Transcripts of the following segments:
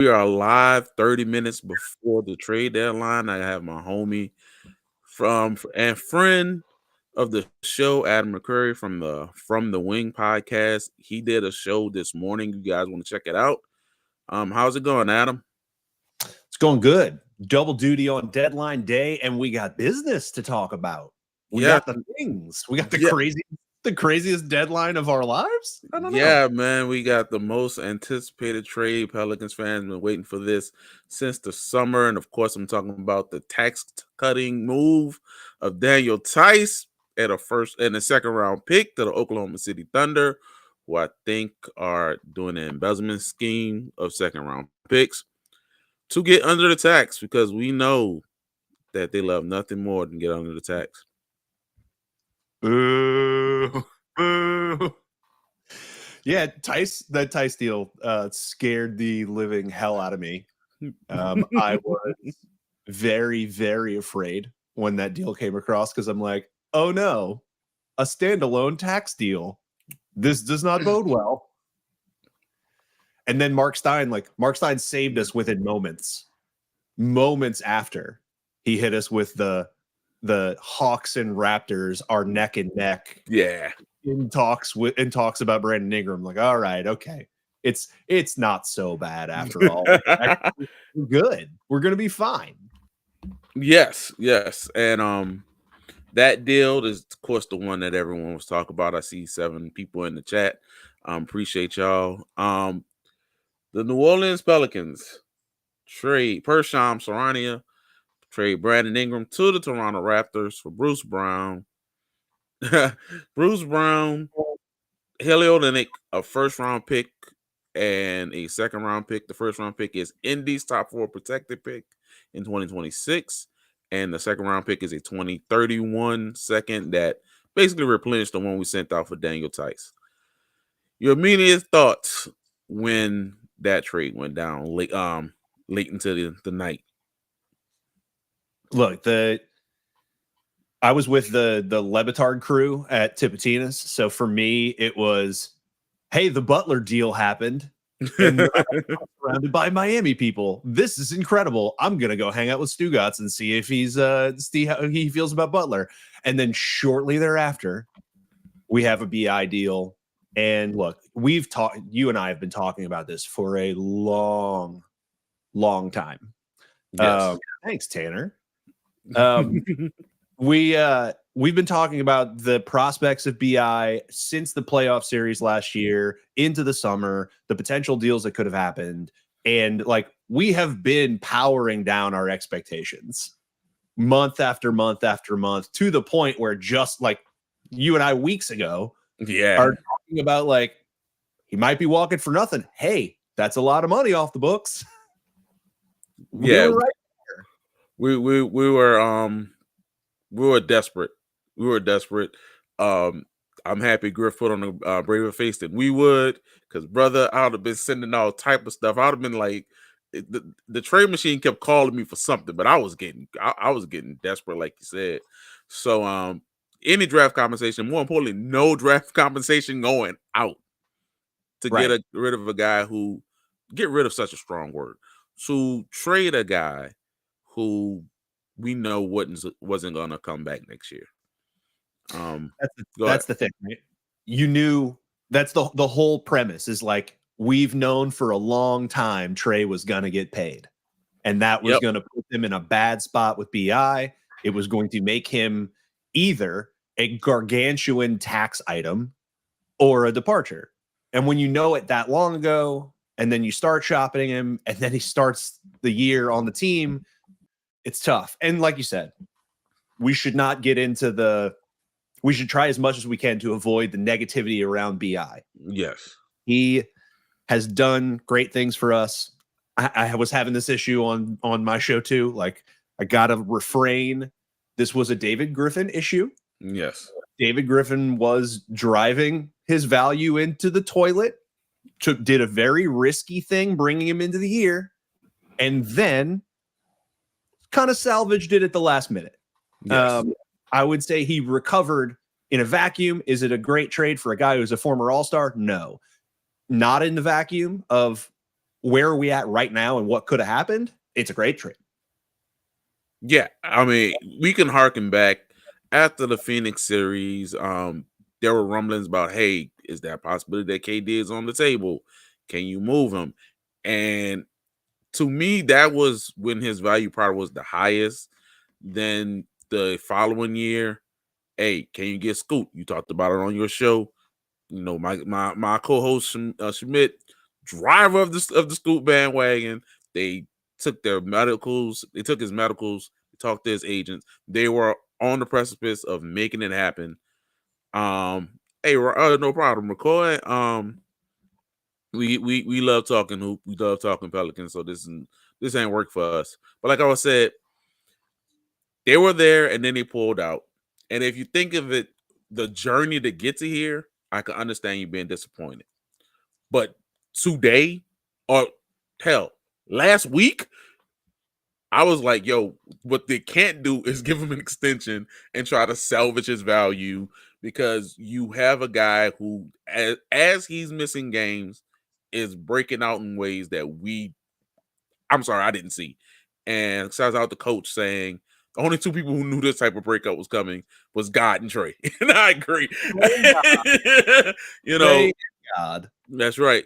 We are live 30 minutes before the trade deadline. I have my homie and friend of the show, Adam Mccreary from the Wing podcast. He did a show this morning. You guys want to check it out? How's it going, Adam? It's going good. Double duty on deadline day, and we got business to talk about. We got the things. We got the craziest deadline of our lives. I don't know. Yeah, man, we got the most anticipated trade. Pelicans fans been waiting for this since the summer, and of course, I'm talking about the tax cutting move of Daniel Tice at a second round pick to the Oklahoma City Thunder, who I think are doing an embezzlement scheme of second round picks to get under the tax, because we know that they love nothing more than get under the tax. Yeah, that Tice deal scared the living hell out of me. I was very, very afraid when that deal came across, because I'm like, oh no, a standalone tax deal. This does not bode well. And then Mark Stein saved us within moments after he hit us with the Hawks and Raptors are neck and neck. Yeah. In talks about Brandon Ingram. Like, all right, okay. It's not so bad after all. We're good. We're gonna be fine. Yes. And that deal is, of course, the one that everyone was talking about. I see 7 people in the chat. Appreciate y'all. The New Orleans Pelicans trade Persham Sarania, trade Brandon Ingram to the Toronto Raptors for Bruce Brown. Bruce Brown, Haley Olynyk, a first-round pick and a second-round pick. The first-round pick is Indy's top 4 protected pick in 2026, and the second-round pick is a 2031 second that basically replenished the one we sent out for Daniel Tice. Your immediate thoughts when that trade went down late into the night? Look, I was with the Lebitard crew at Tipitina's, so for me it was, hey, the Butler deal happened, and I'm surrounded by Miami people. This is incredible. I'm gonna go hang out with Stugotz and see if see how he feels about Butler. And then shortly thereafter, we have a BI deal. And look, you and I have been talking about this for a long time. Yes. Thanks, Tanner. We've been talking about the prospects of BI since the playoff series last year into the summer, the potential deals that could have happened. And we have been powering down our expectations month after month after month, to the point where just like you and I weeks ago are talking about he might be walking for nothing. Hey, that's a lot of money off the books. We were right there. We were desperate. I'm happy Griff put on a braver face than we would, because brother, I would have been sending all type of stuff. I would have been like, the trade machine kept calling me for something, but I was getting desperate, like you said. So any draft compensation, more importantly, no draft compensation going out to get rid of a guy who, get rid of such a strong word, to trade a guy who we know wasn't going to come back next year. That's the thing, right? You knew that's the whole premise is we've known for a long time Trey was going to get paid, and that was going to put him in a bad spot with BI. It was going to make him either a gargantuan tax item or a departure. And when you know it that long ago, and then you start shopping him, and then he starts the year on the team, it's tough. And like you said, we should not get into we should try as much as we can to avoid the negativity around BI. Yes. He has done great things for us. I was having this issue on my show too. I got to refrain. This was a David Griffin issue. Yes. David Griffin was driving his value into the toilet, did a very risky thing, bringing him into the year, and then kind of salvaged it at the last minute. Yes. I would say he recovered in a vacuum. Is it a great trade for a guy who's a former All-Star? No. Not in the vacuum of where are we at right now and what could have happened, it's a great trade. Yeah, I mean, we can harken back after the Phoenix series. There were rumblings about, hey, is there a possibility that KD is on the table? Can you move him? And to me, that was when his value probably was the highest. Then the following year, hey, can you get Scoot? You talked about it on your show. You know, my co-host Schmidt, driver of the Scoot bandwagon. They took their medicals. They took his medicals. Talked to his agents. They were on the precipice of making it happen. Hey, no problem, McCoy. We love talking hoop. We love talking Pelicans. So this ain't work for us. But like I said, they were there and then they pulled out. And if you think of it, the journey to get to here, I can understand you being disappointed. But today, or hell, last week, I was like, yo, what they can't do is give him an extension and try to salvage his value, because you have a guy who, as he's missing games, is breaking out in ways that I didn't see. And shout out the coach saying the only two people who knew this type of breakup was coming was God and Trey. And I agree. You know, Thank God. That's right.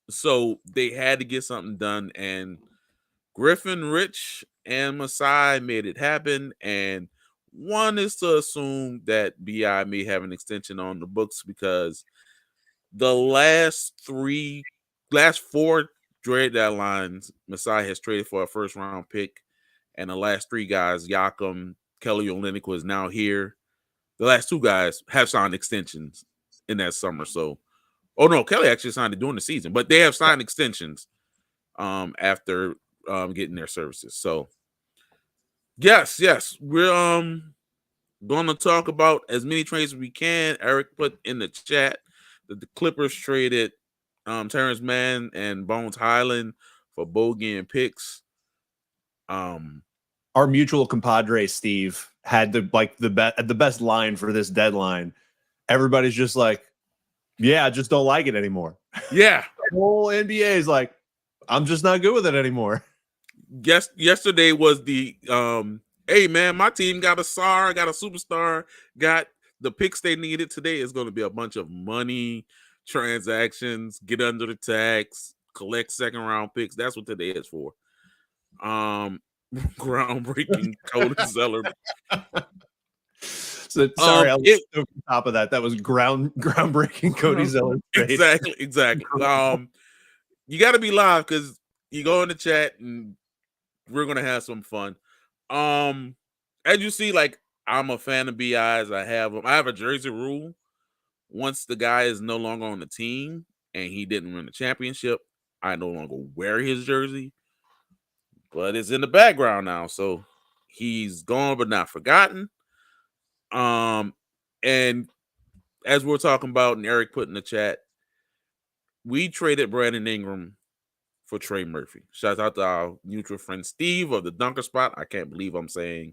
So they had to get something done, and Griffin, Rich, and Masai made it happen. And one is to assume that BI may have an extension on the books, because the last four trade deadlines, Masai has traded for a first round pick, and the last three guys, Yakum, Kelly Olynyk, was now here. The last two guys have signed extensions in that summer. So, oh no, Kelly actually signed it during the season, but they have signed extensions after getting their services. So, yes, we're going to talk about as many trades as we can. Eric put in the chat that the Clippers traded Terrence Mann and Bones Highland for Bogey and picks. Our mutual compadre Steve had the best line for this deadline. Everybody's just like, yeah, I just don't like it anymore. Yeah. The whole NBA is like, I'm just not good with it anymore. Yesterday was the hey man, my team got a star, got a superstar, got the picks they needed. Today is going to be a bunch of money transactions, get under the tax, collect second round picks. That's what today is for. Groundbreaking Cody Zeller. So sorry, I was over the top of that. That was groundbreaking Cody Zeller. Exactly. You got to be live, because you go in the chat and we're gonna have some fun. As you see, like, I'm a fan of BI's. I have a jersey rule. Once the guy is no longer on the team and he didn't win the championship, I no longer wear his jersey. But it's in the background now, so he's gone but not forgotten. And as we're talking about, and Eric put in the chat, we traded Brandon Ingram for Trey Murphy. Shout out to our mutual friend Steve of the Dunker Spot. I can't believe I'm saying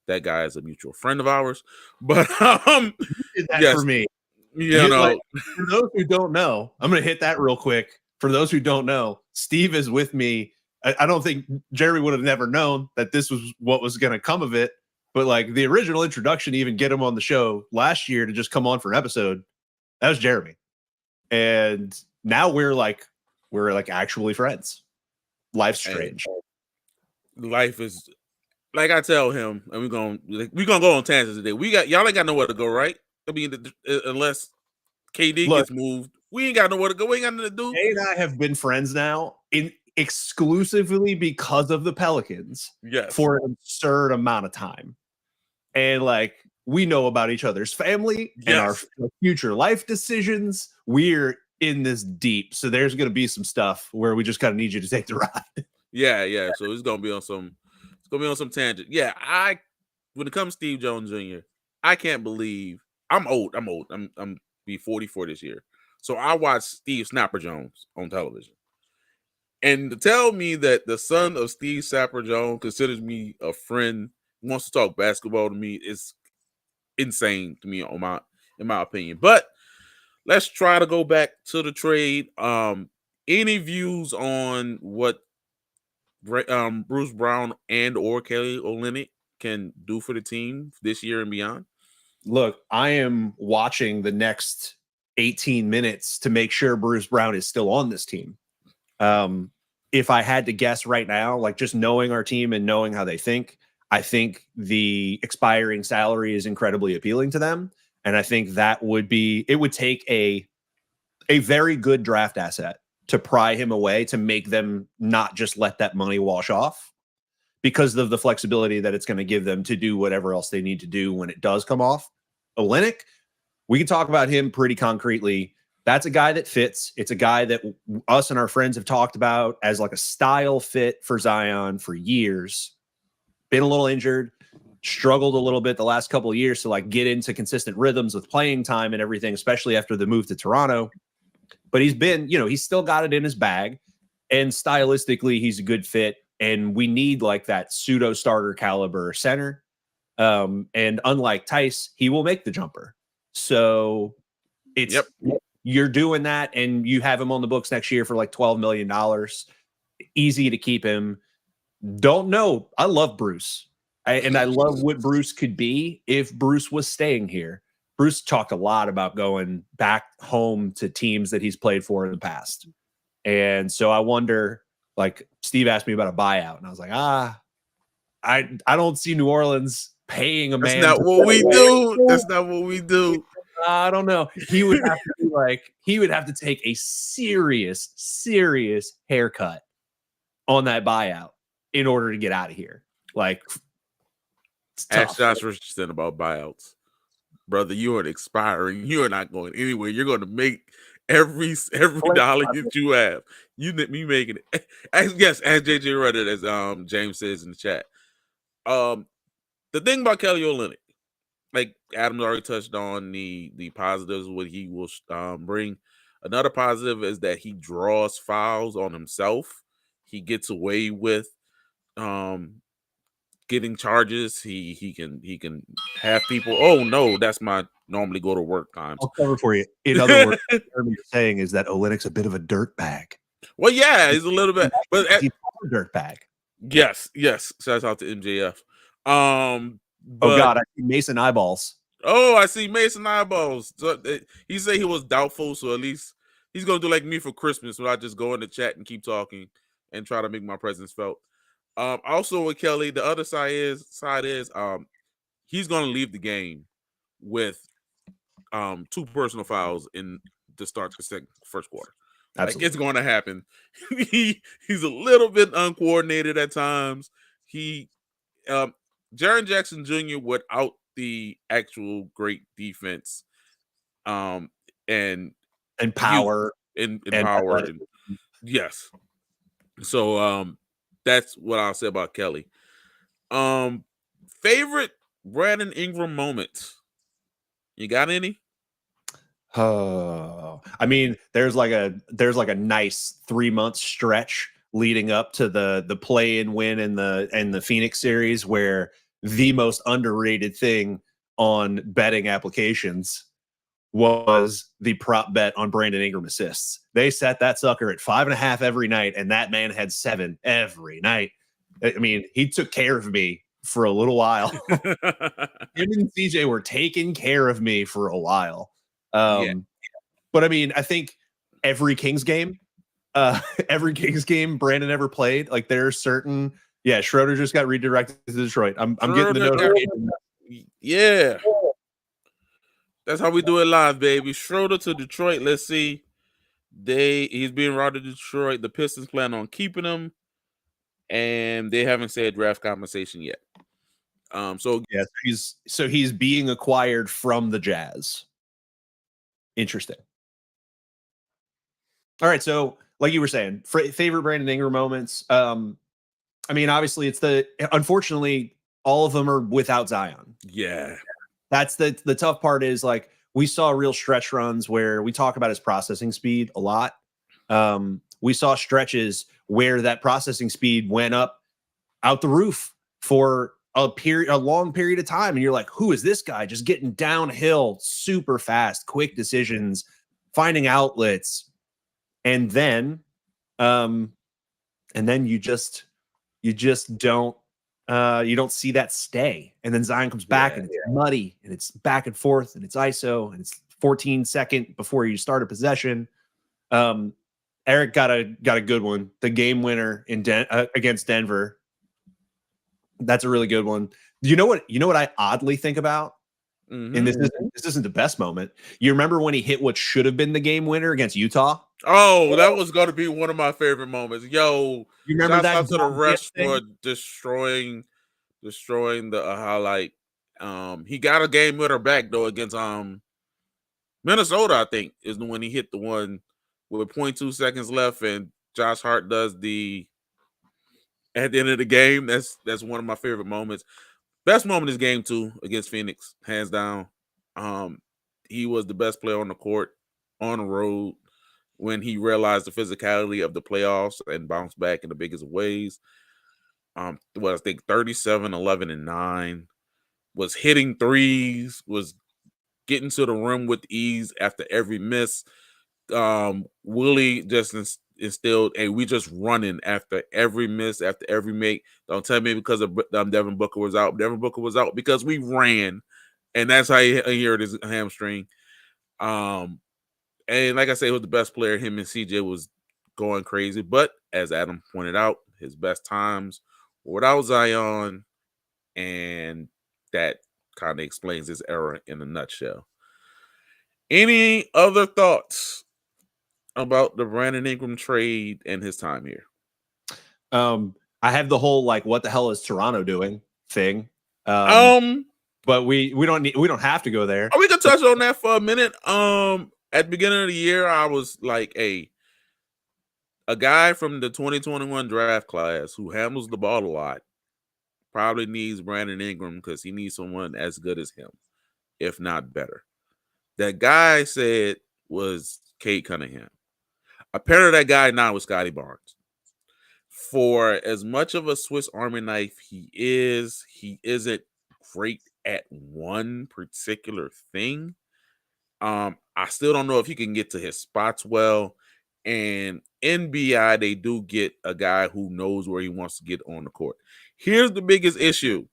that guy is a mutual friend of ours. But did that yes, for me. You know, like, for those who don't know, I'm going to hit that real quick. For those who don't know, Steve is with me. I don't think Jerry would have never known that this was what was going to come of it. But like the original introduction to even get him on the show last year to just come on for an episode, that was Jeremy. And now we're like actually friends. Life's strange. Life is, like I tell him, and we're gonna go on tangents today. Y'all ain't got nowhere to go, right? I mean, unless KD gets moved, we ain't got nowhere to go. We ain't got nothing to do. Jay and I have been friends now exclusively because of the Pelicans. Yes. For an absurd amount of time. And like, we know about each other's family and our future life decisions. We're in this deep. So there's going to be some stuff where we just kind of need you to take the ride. Yeah. So it's going to be on some tangent. Yeah. When it comes to Steve Jones Jr., I can't believe I'm old. I'm be 44 this year. So I watched Steve Snapper Jones on television. And to tell me that the son of Steve Snapper Jones considers me a friend, wants to talk basketball to me, is insane to me in my opinion. But let's try to go back to the trade. Any views on what Bruce Brown and or Kelly Olynyk can do for the team this year and beyond? Look, I am watching the next 18 minutes to make sure Bruce Brown is still on this team. If I had to guess right now, like just knowing our team and knowing how they think, I think the expiring salary is incredibly appealing to them. And I think that would be, it would take a very good draft asset to pry him away, to make them not just let that money wash off, because of the flexibility that it's going to give them to do whatever else they need to do when it does come off. Olynyk, we can talk about him pretty concretely. That's a guy that fits. It's a guy that us and our friends have talked about as like a style fit for Zion for years. Been a little injured, struggled a little bit the last couple of years to like get into consistent rhythms with playing time and everything, especially after the move to Toronto. But he's been, he's still got it in his bag. And stylistically, he's a good fit. And we need like that pseudo starter caliber center. And unlike Tice, he will make the jumper. So it's you're doing that, and you have him on the books next year for like $12 million. Easy to keep him. Don't know. I love Bruce. I love what Bruce could be if Bruce was staying here. Bruce talked a lot about going back home to teams that he's played for in the past. And so I wonder, like Steve asked me about a buyout, and I was like, I don't see New Orleans paying a man. That's not what we do. That's not what we do. I don't know. He would have to be like, he would have to take a serious haircut on that buyout in order to get out of here. Like, ask Josh Richardson about buyouts. Brother, you are expiring. You are not going anywhere. You're going to make every dollar that you have. Me making it. As JJ Reddit, as James says in the chat. The thing about Kelly Olynyk, like Adam's already touched on the positives, what he will bring. Another positive is that he draws fouls on himself. He gets away with getting charges. He can have people. Oh no, that's my normally go to work times. I'll cover for you. In other words, what you're saying is that Olynyk's a bit of a dirt bag. Well, yeah, he's a little bit, but he's a dirt bag. Yes. Shout out to MJF. Oh God, I see Mason eyeballs. Oh, I see Mason eyeballs. So he said he was doubtful, so at least he's gonna do like me for Christmas, where I just go in the chat and keep talking and try to make my presence felt. Also with Kelly, the other side is he's gonna leave the game with 2 personal fouls in to start the first quarter. Absolutely. Like, it's going to happen. He's a little bit uncoordinated at times. Jaren Jackson Jr. without the actual great defense, and power and power. Yes. So that's what I'll say about Kelly. Favorite Brandon Ingram moments? You got any? Oh, I mean, there's like a nice 3-month stretch leading up to the play and win in the Phoenix series, where the most underrated thing on betting applications was the prop bet on Brandon Ingram assists. They set that sucker at 5.5 every night, and that man had 7 every night. I mean, he took care of me for a little while. Him and CJ were taking care of me for a while. But I mean, I think every Kings game Brandon ever played, like there are certain, Schroeder just got redirected to Detroit. I'm getting the notification. Yeah. That's how we do it live, baby. Schroeder to Detroit. Let's see. He's being routed to Detroit. The Pistons plan on keeping him, and they haven't said draft compensation yet. So he's being acquired from the Jazz. Interesting. All right, so like you were saying, favorite Brandon Ingram moments. I mean, obviously, unfortunately, all of them are without Zion. Yeah, that's the tough part. Is like we saw real stretch runs where we talk about his processing speed a lot. We saw stretches where that processing speed went up out the roof for a long period of time, and you're like, who is this guy? Just getting downhill super fast, quick decisions, finding outlets. And then And then you just don't you don't see that stay. And then Zion comes back and it's muddy and it's back and forth and it's ISO and it's 14 second before you start a possession. Eric got a good one. The game winner in against Denver. That's a really good one. You know what I oddly think about? Mm-hmm. And this isn't the best moment. You remember when he hit what should have been the game winner against Utah? Oh, that was going to be one of my favorite moments. Yo, you remember that? Out to the refs for destroying the highlight. He got a game winner back though against Minnesota. I think is when he hit the one with 0.2 seconds left, and Josh Hart does the at the end of the game. That's one of my favorite moments. Best moment is game 2 against Phoenix, hands down. He was the best player on the court on the road when he realized the physicality of the playoffs and bounced back in the biggest ways. I think 37, 11, and 9, was hitting threes, was getting to the rim with ease after every miss. Willie just instilled, hey, we just running after every miss, after every make. Don't tell me because of Devin Booker was out. Devin Booker was out because we ran, and that's how he hurt his hamstring. And like I say, he was the best player. Him and CJ was going crazy. But as Adam pointed out, his best times were without Zion, and that kind of explains his era in a nutshell. Any other thoughts about the Brandon Ingram trade and his time here? I have the whole what the hell is Toronto doing thing. But we don't have to go there. We can touch on that for a minute. At the beginning of the year, I was like, a guy from the 2021 draft class who handles the ball a lot probably needs Brandon Ingram because he needs someone as good as him, if not better. That guy said was Cade Cunningham. Apparently, that guy now is Scotty Barnes. For as much of a Swiss Army knife he isn't great at one particular thing. I still don't know if he can get to his spots well. And in BI, they do get a guy who knows where he wants to get on the court. Here's the biggest issue.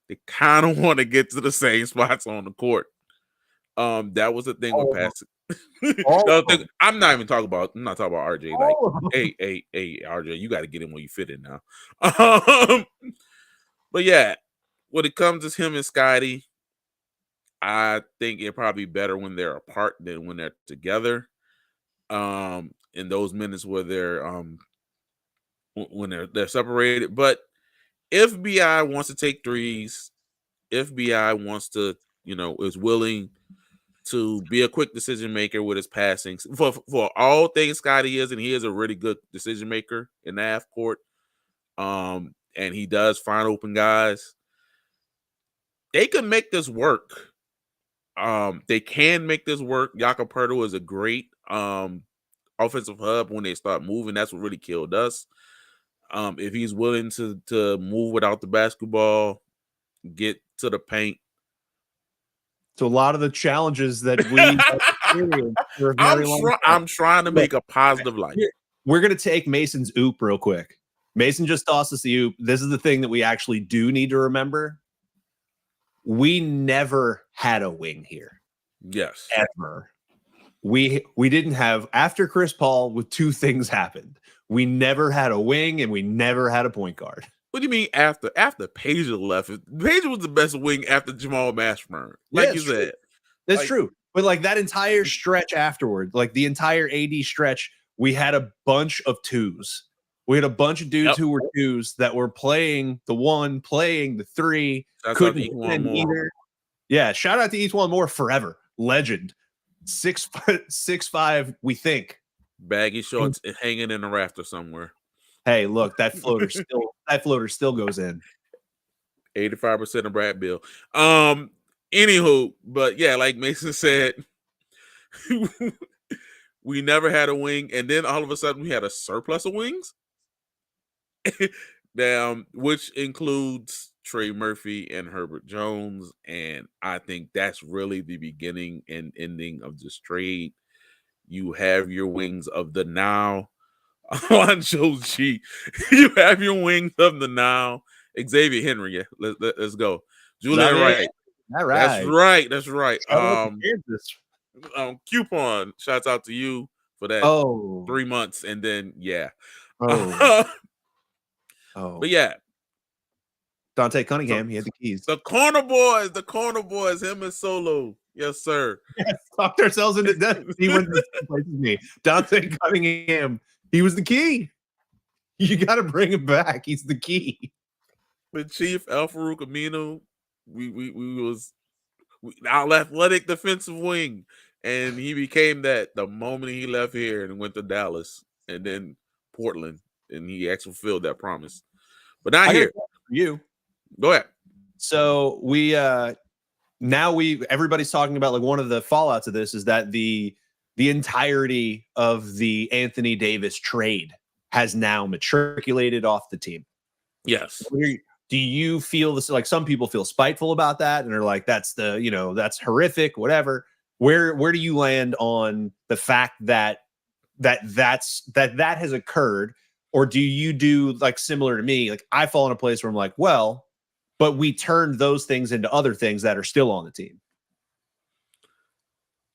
They kind of want to get to the same spots on the court. That was the thing with passing. I'm not talking about RJ. Like, hey, RJ, you got to get in where you fit in now. But yeah, when it comes to him and Scotty, I think it'd probably be better when they're apart than when they're together. In those minutes where they're when they're separated. But if BI wants to take threes, if BI wants to, is willing to be a quick decision maker with his passing, for all things Scotty is, and he is a really good decision maker in the half court. And he does find open guys. They can make this work. They can make this work. Jakob Poeltl is a great offensive hub when they start moving. That's what really killed us. If he's willing to move without the basketball, get to the paint. So a lot of the challenges that we experienced for a very long time. I'm trying to make a positive light. We're going to take Mason's oop real quick. Mason just tossed us the oop. This is the thing that we actually do need to remember. We never had a wing here. Yes. Ever. We didn't have, after Chris Paul, with two things happened. We never had a wing and we never had a point guard. What do you mean after Pager left? Pager was the best wing after Jamal Mashburn. Like you said. That's true. But that entire stretch afterward, the entire AD stretch, we had a bunch of twos. We had a bunch of dudes who were twos that were playing the one, playing the three. Couldn't win either. Yeah, shout out to Etwan Moore forever. Legend. 6'5", we think. Baggy shorts hanging in the rafter somewhere. Hey, look, that floater still goes in. 85% of Brad Bill. Anywho, but yeah, like Mason said, we never had a wing, and then all of a sudden we had a surplus of wings. Which includes Trey Murphy and Herbert Jones, and I think that's really the beginning and ending of this trade. You have your wings of the now. on Joe G. You have your wings of the Nile. Xavier Henry. Yeah, let's go. Julian Wright. All That's right. right. That's right. Shout out to Kansas. Coupon. Shouts out to you for that Oh. 3 months, and then yeah. Oh. But yeah, Dante Cunningham, he had the keys. the corner boys, him and Solo. Yes, sir. Yes, talked ourselves into death. He went to the same place as me. Dante Cunningham, he was the key. You got to bring him back. He's the key. The Chief El Farouk Aminu, we was our athletic defensive wing, and he became that the moment he left here and went to Dallas and then Portland, and he actually fulfilled that promise. But not here. You go ahead. So everybody's talking about, like, one of the fallouts of this is that the entirety of the Anthony Davis trade has now matriculated off the team. Yes. Do you feel this? Like, some people feel spiteful about that and are like, that's horrific, whatever. Where do you land on the fact that has occurred? Or do you do, like, similar to me? Like, I fall in a place where I'm like, well, but we turned those things into other things that are still on the team.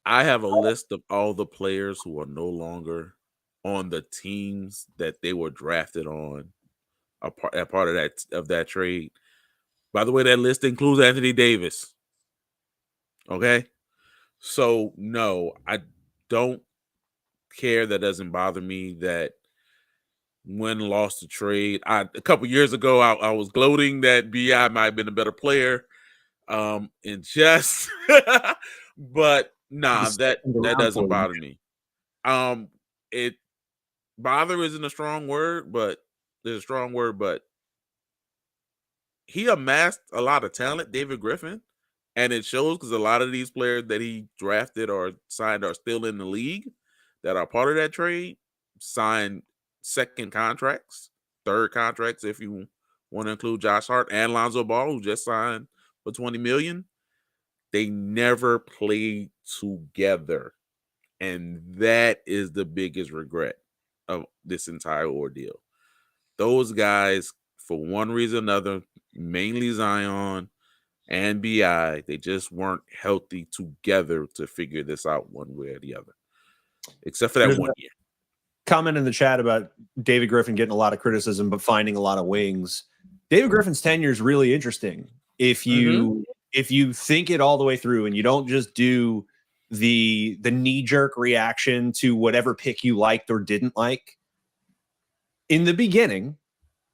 I have a list of all the players who are no longer on the teams that they were drafted on, a part of that trade. By the way, that list includes Anthony Davis. Okay? So, no, I don't care. That doesn't bother me that Wynn lost the trade. A couple years ago, I was gloating that BI might have been a better player in chess. But nah, that doesn't bother me. It bother isn't a strong word, but there's a strong word, but he amassed a lot of talent, David Griffin, and it shows because a lot of these players that he drafted or signed are still in the league that are part of that trade, signed second contracts, third contracts, if you want to include Josh Hart and Lonzo Ball, who just signed for $20 million. They never played together. And that is the biggest regret of this entire ordeal. Those guys, for one reason or another, mainly Zion and BI, they just weren't healthy together to figure this out one way or the other. Except for that one year. Comment in the chat about David Griffin getting a lot of criticism, but finding a lot of wings. David Griffin's tenure is really interesting. If you think it all the way through and you don't just do the knee-jerk reaction to whatever pick you liked or didn't like. In the beginning,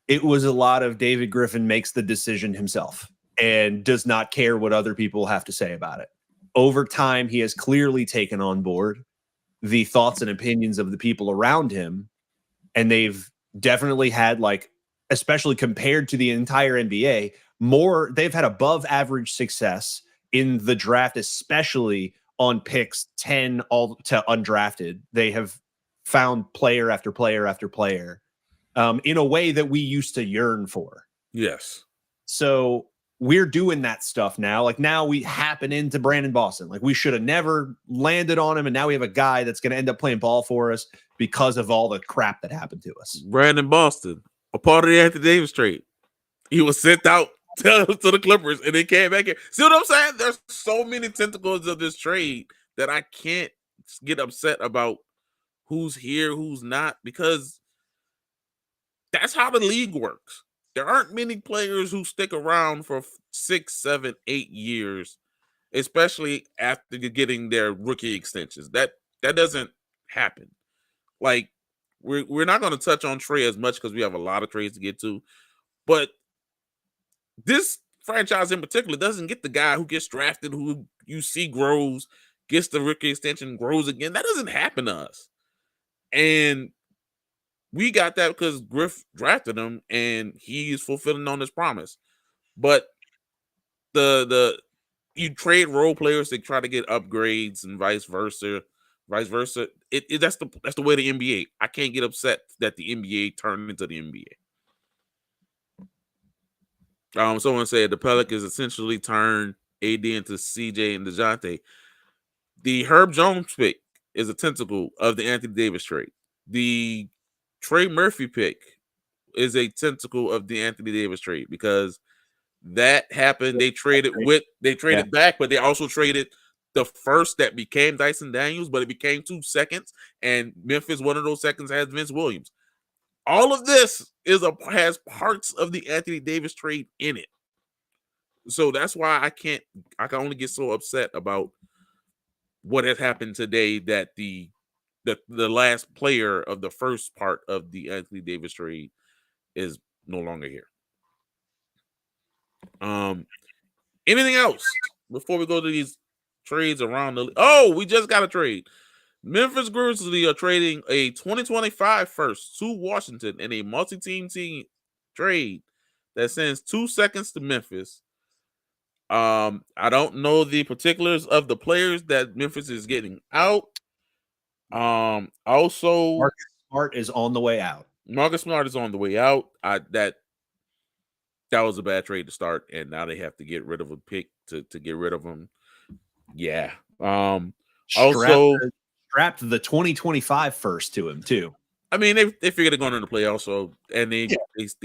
it was a lot of David Griffin makes the decision himself and does not care what other people have to say about it. Over time, he has clearly taken on board the thoughts and opinions of the people around him, and they've definitely had, like, especially compared to the entire NBA, they've had above average success in the draft, especially on picks 10 all to undrafted. They have found player after player after player in a way that we used to yearn for. Yes. So we're doing that stuff now. Like, now we happen into Brandon Boston. Like, we should have never landed on him, and now we have a guy that's going to end up playing ball for us because of all the crap that happened to us. Brandon Boston, a part of the Anthony Davis trade. He was sent out to the Clippers, and then came back here. See what I'm saying? There's so many tentacles of this trade that I can't get upset about who's here, who's not, because that's how the league works. There aren't many players who stick around for 6, 7, 8 years, especially after getting their rookie extensions. That doesn't happen. Like, we're not going to touch on Trey as much because we have a lot of trades to get to, but this franchise in particular doesn't get the guy who gets drafted, who you see grows, gets the rookie extension, grows again. That doesn't happen to us. And we got that because Griff drafted him and he's fulfilling on his promise. But you trade role players to try to get upgrades and vice versa. That's the way the NBA. I can't get upset that the NBA turned into the NBA. Someone said the Pelicans essentially turned AD into CJ and DeJounte. The Herb Jones pick is a tentacle of the Anthony Davis trade. The Trey Murphy pick is a tentacle of the Anthony Davis trade because that happened. They traded back, but they also traded the first that became Dyson Daniels, but it became 2 seconds, and Memphis, one of those seconds has Vince Williams. All of this has parts of the Anthony Davis trade in it. So that's why I can only get so upset about what has happened today that the last player of the first part of the Anthony Davis trade is no longer here. Anything else before we go to these trades around the we just got a trade. Memphis Grizzlies are trading a 2025 first to Washington in a multi-team trade that sends 2 seconds to Memphis. I don't know the particulars of the players that Memphis is getting out. Also, Marcus Smart is on the way out. Marcus Smart is on the way out. That was a bad trade to start, and now they have to get rid of a pick to get rid of him. Yeah. Strapped the 2025 first to him too. I mean, they figured they're going into the playoffs, so and they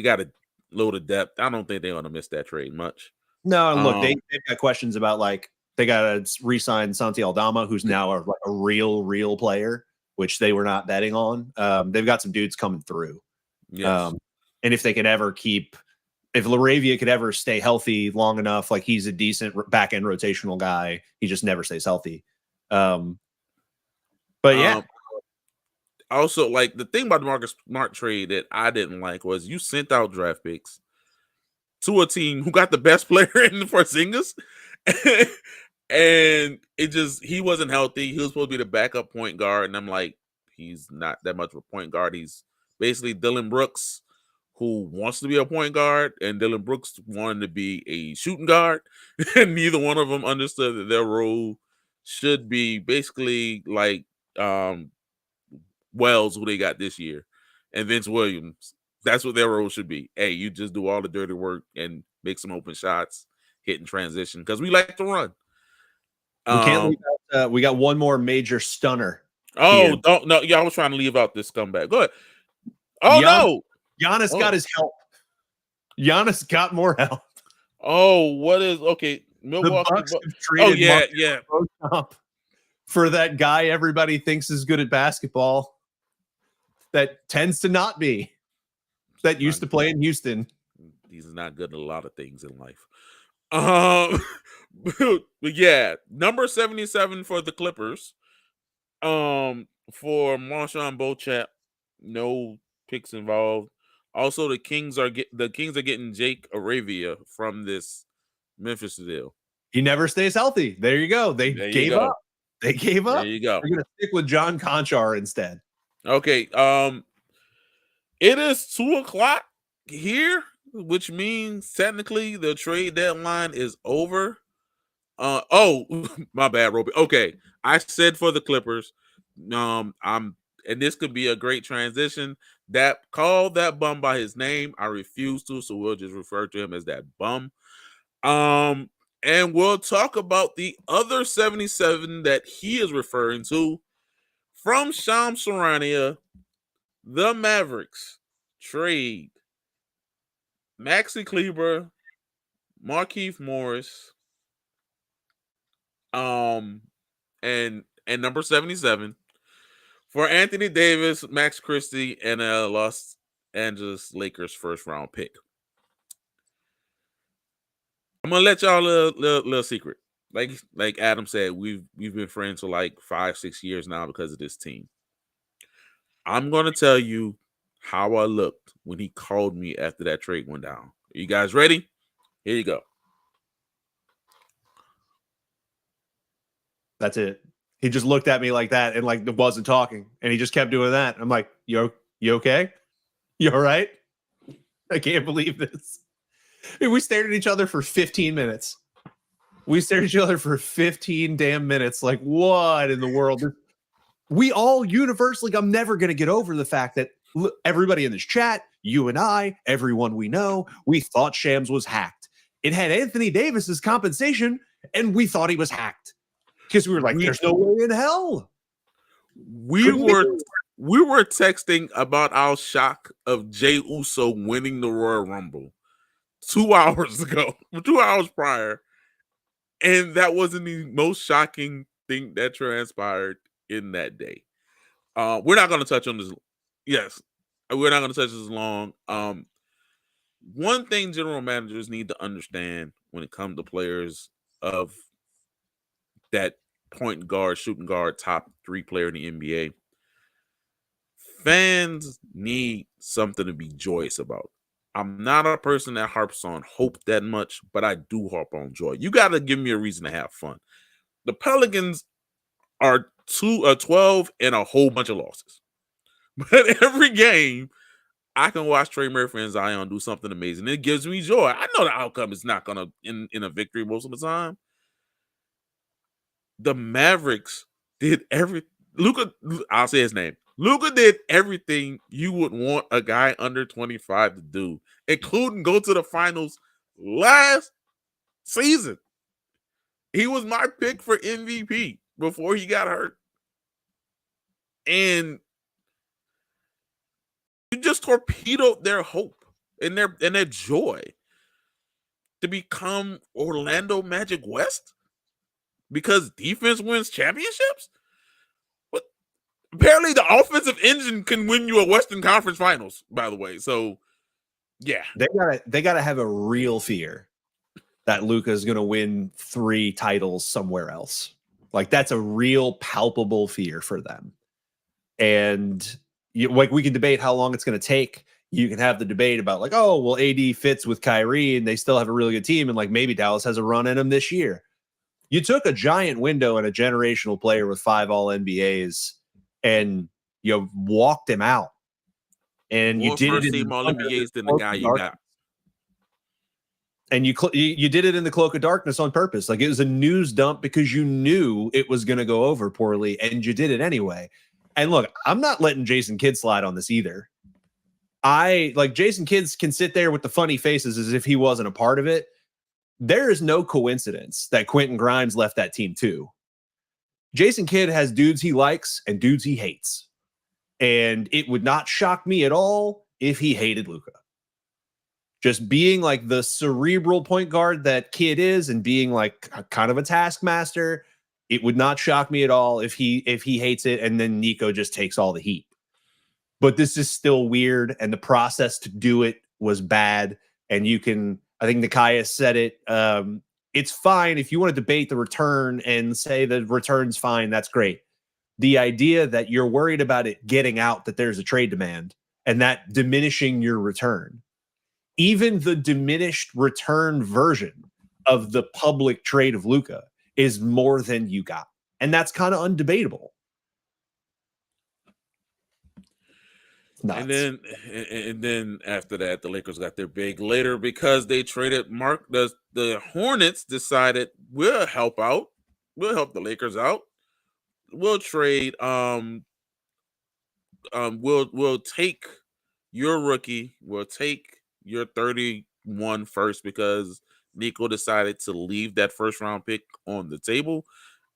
got a load of depth. I don't think they're going to miss that trade much. No, look, they've got questions about like they got to re-sign Santi Aldama, who's now a real player, which they were not betting on. They've got some dudes coming through. Yes. And if they could ever if LaRavia could ever stay healthy long enough, like he's a decent back end rotational guy, he just never stays healthy. But yeah. Also, like the thing about the Marcus Smart trade that I didn't like was you sent out draft picks to a team who got the best player in the Porzingis, and he wasn't healthy. He was supposed to be the backup point guard, and I'm like, he's not that much of a point guard. He's basically Dylan Brooks, who wants to be a point guard, and Dylan Brooks wanted to be a shooting guard, and neither one of them understood that their role should be basically like Wells, who they got this year, and Vince Williams. That's what their role should be. Hey, you just do all the dirty work and make some open shots, hit and transition, because we like to run. We can't leave out, we got one more major stunner. Oh, no. Yeah, I was trying to leave out this scumbag. Go ahead. Oh, no. Giannis got his help. Giannis got more help. Oh, what is okay? Milwaukee. Yeah. For that guy everybody thinks is good at basketball, that tends to not be. That used to play in Houston. He's not good at a lot of things in life. But yeah, number 77 for the Clippers. For Marshawn Beauchamp, no picks involved. Also, the Kings are getting Jake Aravia from this Memphis deal. He never stays healthy. There you go. They gave up. They gave up. There you go. They're gonna stick with John Conchar instead. Okay. It is 2:00 here, which means technically the trade deadline is over. My bad, Roby. Okay, I said for the Clippers. And this could be a great transition. Call that bum by his name. I refuse to, so we'll just refer to him as that bum. And we'll talk about the other 77 that he is referring to from Shams Charania. The Mavericks trade Maxi Kleber, Markieff Morris, and number 77 for Anthony Davis, Max Christie, and a Los Angeles Lakers first round pick. I'm gonna let y'all a little secret. Like Adam said, we've been friends for like 5-6 years now because of this team. I'm gonna tell you how I looked when he called me after that trade went down. Are you guys ready? Here you go. That's it. He just looked at me like that and like wasn't talking, and he just kept doing that. I'm like, you okay? You all right? I can't believe this. We stared at each other for 15 minutes. We stared at each other for 15 damn minutes. Like, what in the world? We all universally, I'm never going to get over the fact that everybody in this chat, you and I, everyone we know, we thought Shams was hacked. It had Anthony Davis's compensation, and we thought he was hacked because we were like, there's no way in hell. We We were texting about our shock of Jey Uso winning the Royal Rumble 2 hours ago, 2 hours prior, and that wasn't the most shocking thing that transpired in that day. We're not going to touch on this. Yes, we're not going to touch this long. One thing general managers need to understand when it comes to players of that point guard, shooting guard, top 3 player in the NBA, fans need something to be joyous about. I'm not a person that harps on hope that much, but I do harp on joy. You got to give me a reason to have fun. The Pelicans are 12 and a whole bunch of losses. But every game, I can watch Trey Murphy and Zion do something amazing. It gives me joy. I know the outcome is not going to in a victory most of the time. The Mavericks did everything. Luka, I'll say his name. Luka did everything you would want a guy under 25 to do, including go to the finals last season. He was my pick for MVP before he got hurt. And you just torpedoed their hope and their joy to become Orlando Magic West because defense wins championships. What? Apparently, the offensive engine can win you a Western Conference Finals. By the way, so yeah, they gotta have a real fear that Luka is going to win 3 titles somewhere else. Like that's a real palpable fear for them. And like we can debate how long it's going to take. You can have the debate about like, oh, well, AD fits with Kyrie and they still have a really good team. And like maybe Dallas has a run in them this year. You took a giant window and a generational player with 5 all NBAs and you walked him out. And more you did first it in team all NBAs than the guy you got. And you did it in the cloak of darkness on purpose. Like it was a news dump because you knew it was going to go over poorly and you did it anyway. And look, I'm not letting Jason Kidd slide on this either. Jason Kidd can sit there with the funny faces as if he wasn't a part of it. There is no coincidence that Quentin Grimes left that team too. Jason Kidd has dudes he likes and dudes he hates. And it would not shock me at all if he hated Luka. Just being like the cerebral point guard that Kidd is and being like kind of a taskmaster, it would not shock me at all if he hates it and then Nico just takes all the heat. But this is still weird and the process to do it was bad. And I think Nikias said it. It's fine if you want to debate the return and say the return's fine, that's great. The idea that you're worried about it getting out, that there's a trade demand and that diminishing your return. Even the diminished return version of the public trade of Luka is more than you got. And that's kind of undebatable. Nuts. And then after that, the Lakers got their big later because they traded Mark. The Hornets decided we'll help out. We'll help the Lakers out. We'll trade. We'll take your rookie. We'll take your 31 first because Nico decided to leave that first round pick on the table,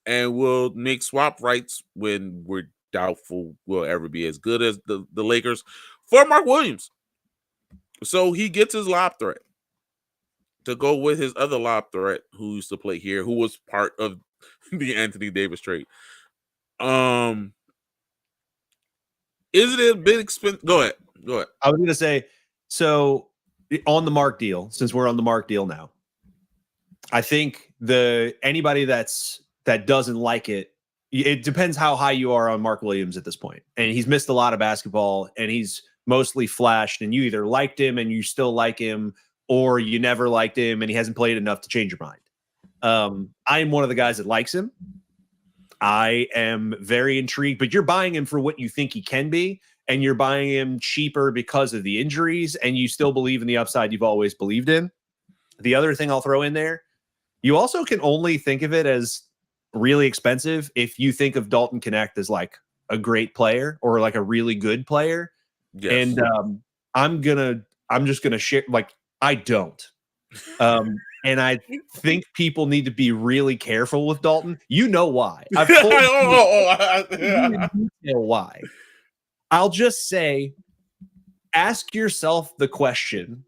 and we'll make swap rights when we're doubtful we'll ever be as good as the Lakers for Mark Williams. So he gets his lob threat to go with his other lob threat who used to play here, who was part of the Anthony Davis trade. Is it a bit expensive? Go ahead. I was going to say, so on the Mark deal, since we're on the Mark deal now, I think anybody that doesn't like it depends how high you are on Mark Williams at this point. And he's missed a lot of basketball and he's mostly flashed, and you either liked him and you still like him, or you never liked him and he hasn't played enough to change your mind. I'm one of the guys that likes him. I am very intrigued, but you're buying him for what you think he can be, and you're buying him cheaper because of the injuries, and you still believe in the upside you've always believed in. The other thing I'll throw in there, you also can only think of it as really expensive if you think of Dalton Knecht as like a great player or like a really good player. Yes. And I'm just gonna share, like, I don't. And I think people need to be really careful with Dalton. You know why? I've told you why. I'll just say, ask yourself the question,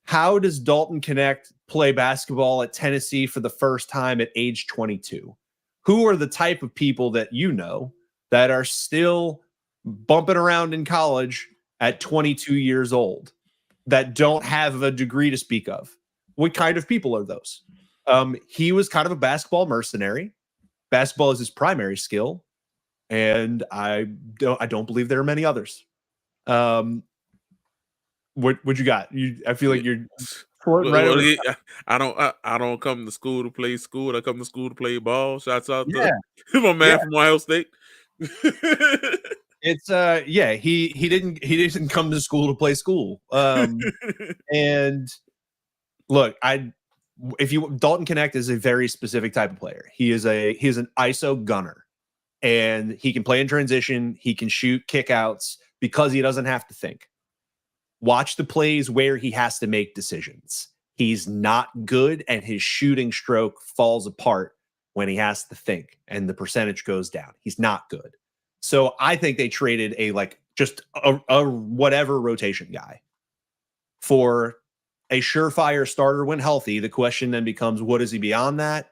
how does Dalton Knecht play basketball at Tennessee for the first time at age 22? Who are the type of people that you know that are still bumping around in college at 22 years old that don't have a degree to speak of? What kind of people are those? He was kind of a basketball mercenary. Basketball is his primary skill, and I don't believe there are many others. What you got? I feel like you're right over. I don't come to school to play school. I come to school to play ball. Shouts out Yeah, to my man from Ohio State. It's he didn't come to school to play school. And look, Dalton Knecht is a very specific type of player. He is an ISO gunner, and he can play in transition. He can shoot kickouts because he doesn't have to think. Watch the plays where he has to make decisions. He's not good, and his shooting stroke falls apart when he has to think, and the percentage goes down. He's not good. So I think they traded a whatever rotation guy for a surefire starter when healthy. The question then becomes, what is he beyond that?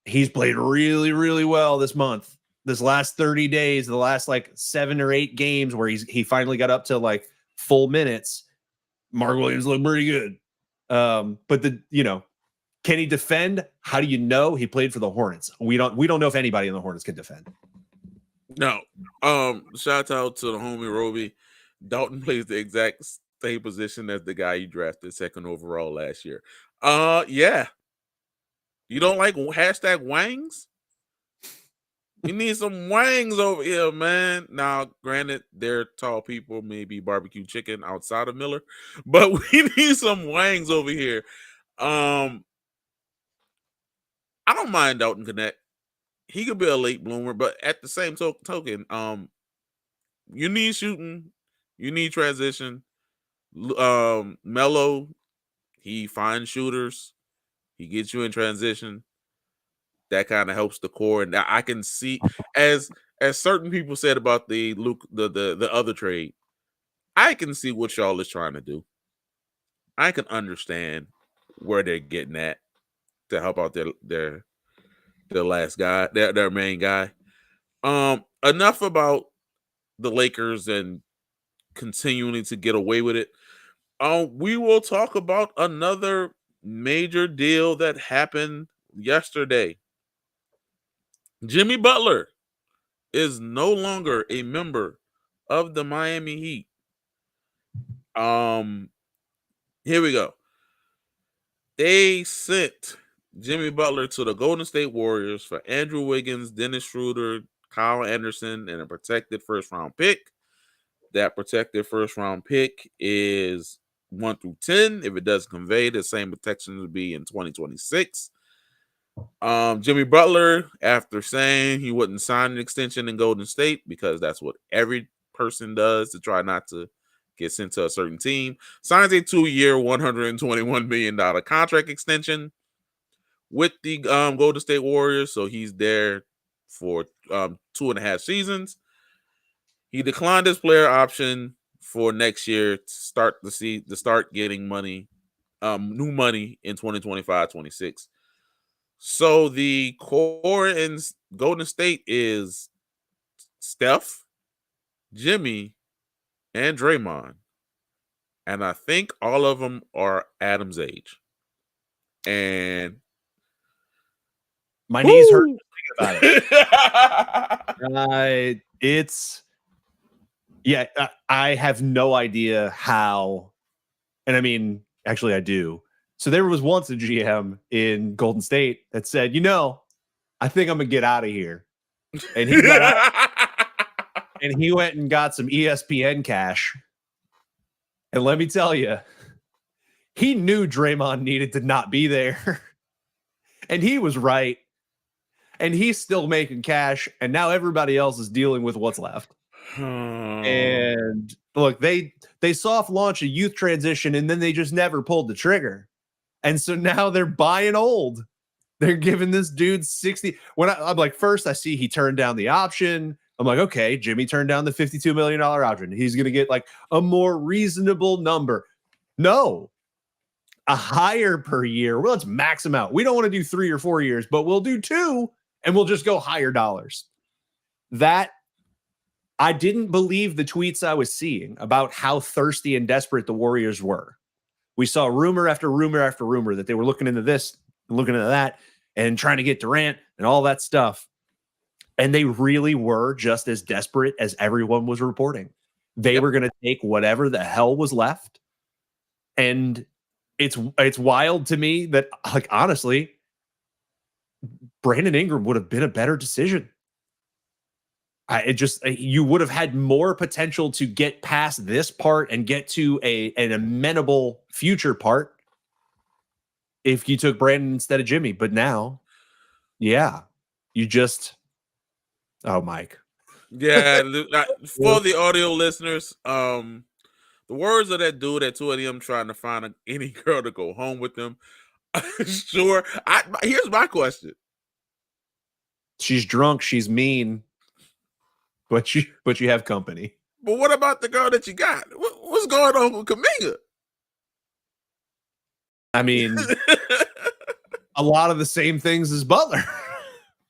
He's played really, really well this month. This last 30 days, the last 7 or 8 games where he finally got up to full minutes. Mark Williams looked pretty good. But can he defend? How do you know? He played for the Hornets. We don't know if anybody in the Hornets can defend. No. Shout out to the homie Roby. Dalton plays the exact same position as the guy you drafted second overall last year. Yeah. You don't like hashtag wangs? You need some wangs over here, man. Now, granted, they're tall people, maybe barbecue chicken outside of Miller, but we need some wangs over here. I don't mind Dalton Knecht. He could be a late bloomer, but at the same token, you need shooting, you need transition. Melo, he finds shooters, he gets you in transition. That kind of helps the core, and I can see, as certain people said about the other trade, I can see what y'all is trying to do. I can understand where they're getting at to help out their last guy, their main guy. Enough about the Lakers and continuing to get away with it. We will talk about another major deal that happened yesterday. Jimmy Butler is no longer a member of the Miami Heat. Here we go. They sent Jimmy Butler to the Golden State Warriors for Andrew Wiggins, Dennis Schroeder, Kyle Anderson, and a protected first-round pick. That protected first-round pick is 1 through 10. If it doesn't convey, the same protection will be in 2026. Jimmy Butler, after saying he wouldn't sign an extension in Golden State because that's what every person does to try not to get sent to a certain team, signs a 2-year, $121 million contract extension with the Golden State Warriors. So he's there for 2.5 seasons. He declined his player option for next year to start getting money, new money in 2025-26. So the core in Golden State is Steph, Jimmy, and Draymond. And I think all of them are Adam's age. And my knees hurt thinking about it. I have no idea how. And I mean, actually I do. So there was once a GM in Golden State that said, I think I'm going to get out of here. And he got out, and he went and got some ESPN cash. And let me tell you, he knew Draymond needed to not be there. And he was right. And he's still making cash. And now everybody else is dealing with what's left. And look, they soft launched a youth transition, and then they just never pulled the trigger. And so now they're buying old. They're giving this dude 60. I'm like, first I see he turned down the option. I'm like, okay, Jimmy turned down the $52 million option. He's going to get like a more reasonable number. No, a higher per year. Well, let's max him out. We don't want to do 3 or 4 years, but we'll do 2 and we'll just go higher dollars. That I didn't believe the tweets I was seeing about how thirsty and desperate the Warriors were. We saw rumor after rumor after rumor that they were looking into this, looking into that, and trying to get Durant and all that stuff. And they really were just as desperate as everyone was reporting. They were going to take whatever the hell was left. And it's wild to me that, like, honestly, Brandon Ingram would have been a better decision. You would have had more potential to get past this part and get to an amenable future part if you took Brandon instead of Jimmy. But now, yeah, you just, oh, Mike. Yeah, for the audio listeners, the words of that dude at 2 a.m. trying to find any girl to go home with them. Sure. Here's my question. She's drunk. She's mean. But you have company. But what about the girl that you got? What's going on with Kuminga? I mean, a lot of the same things as Butler.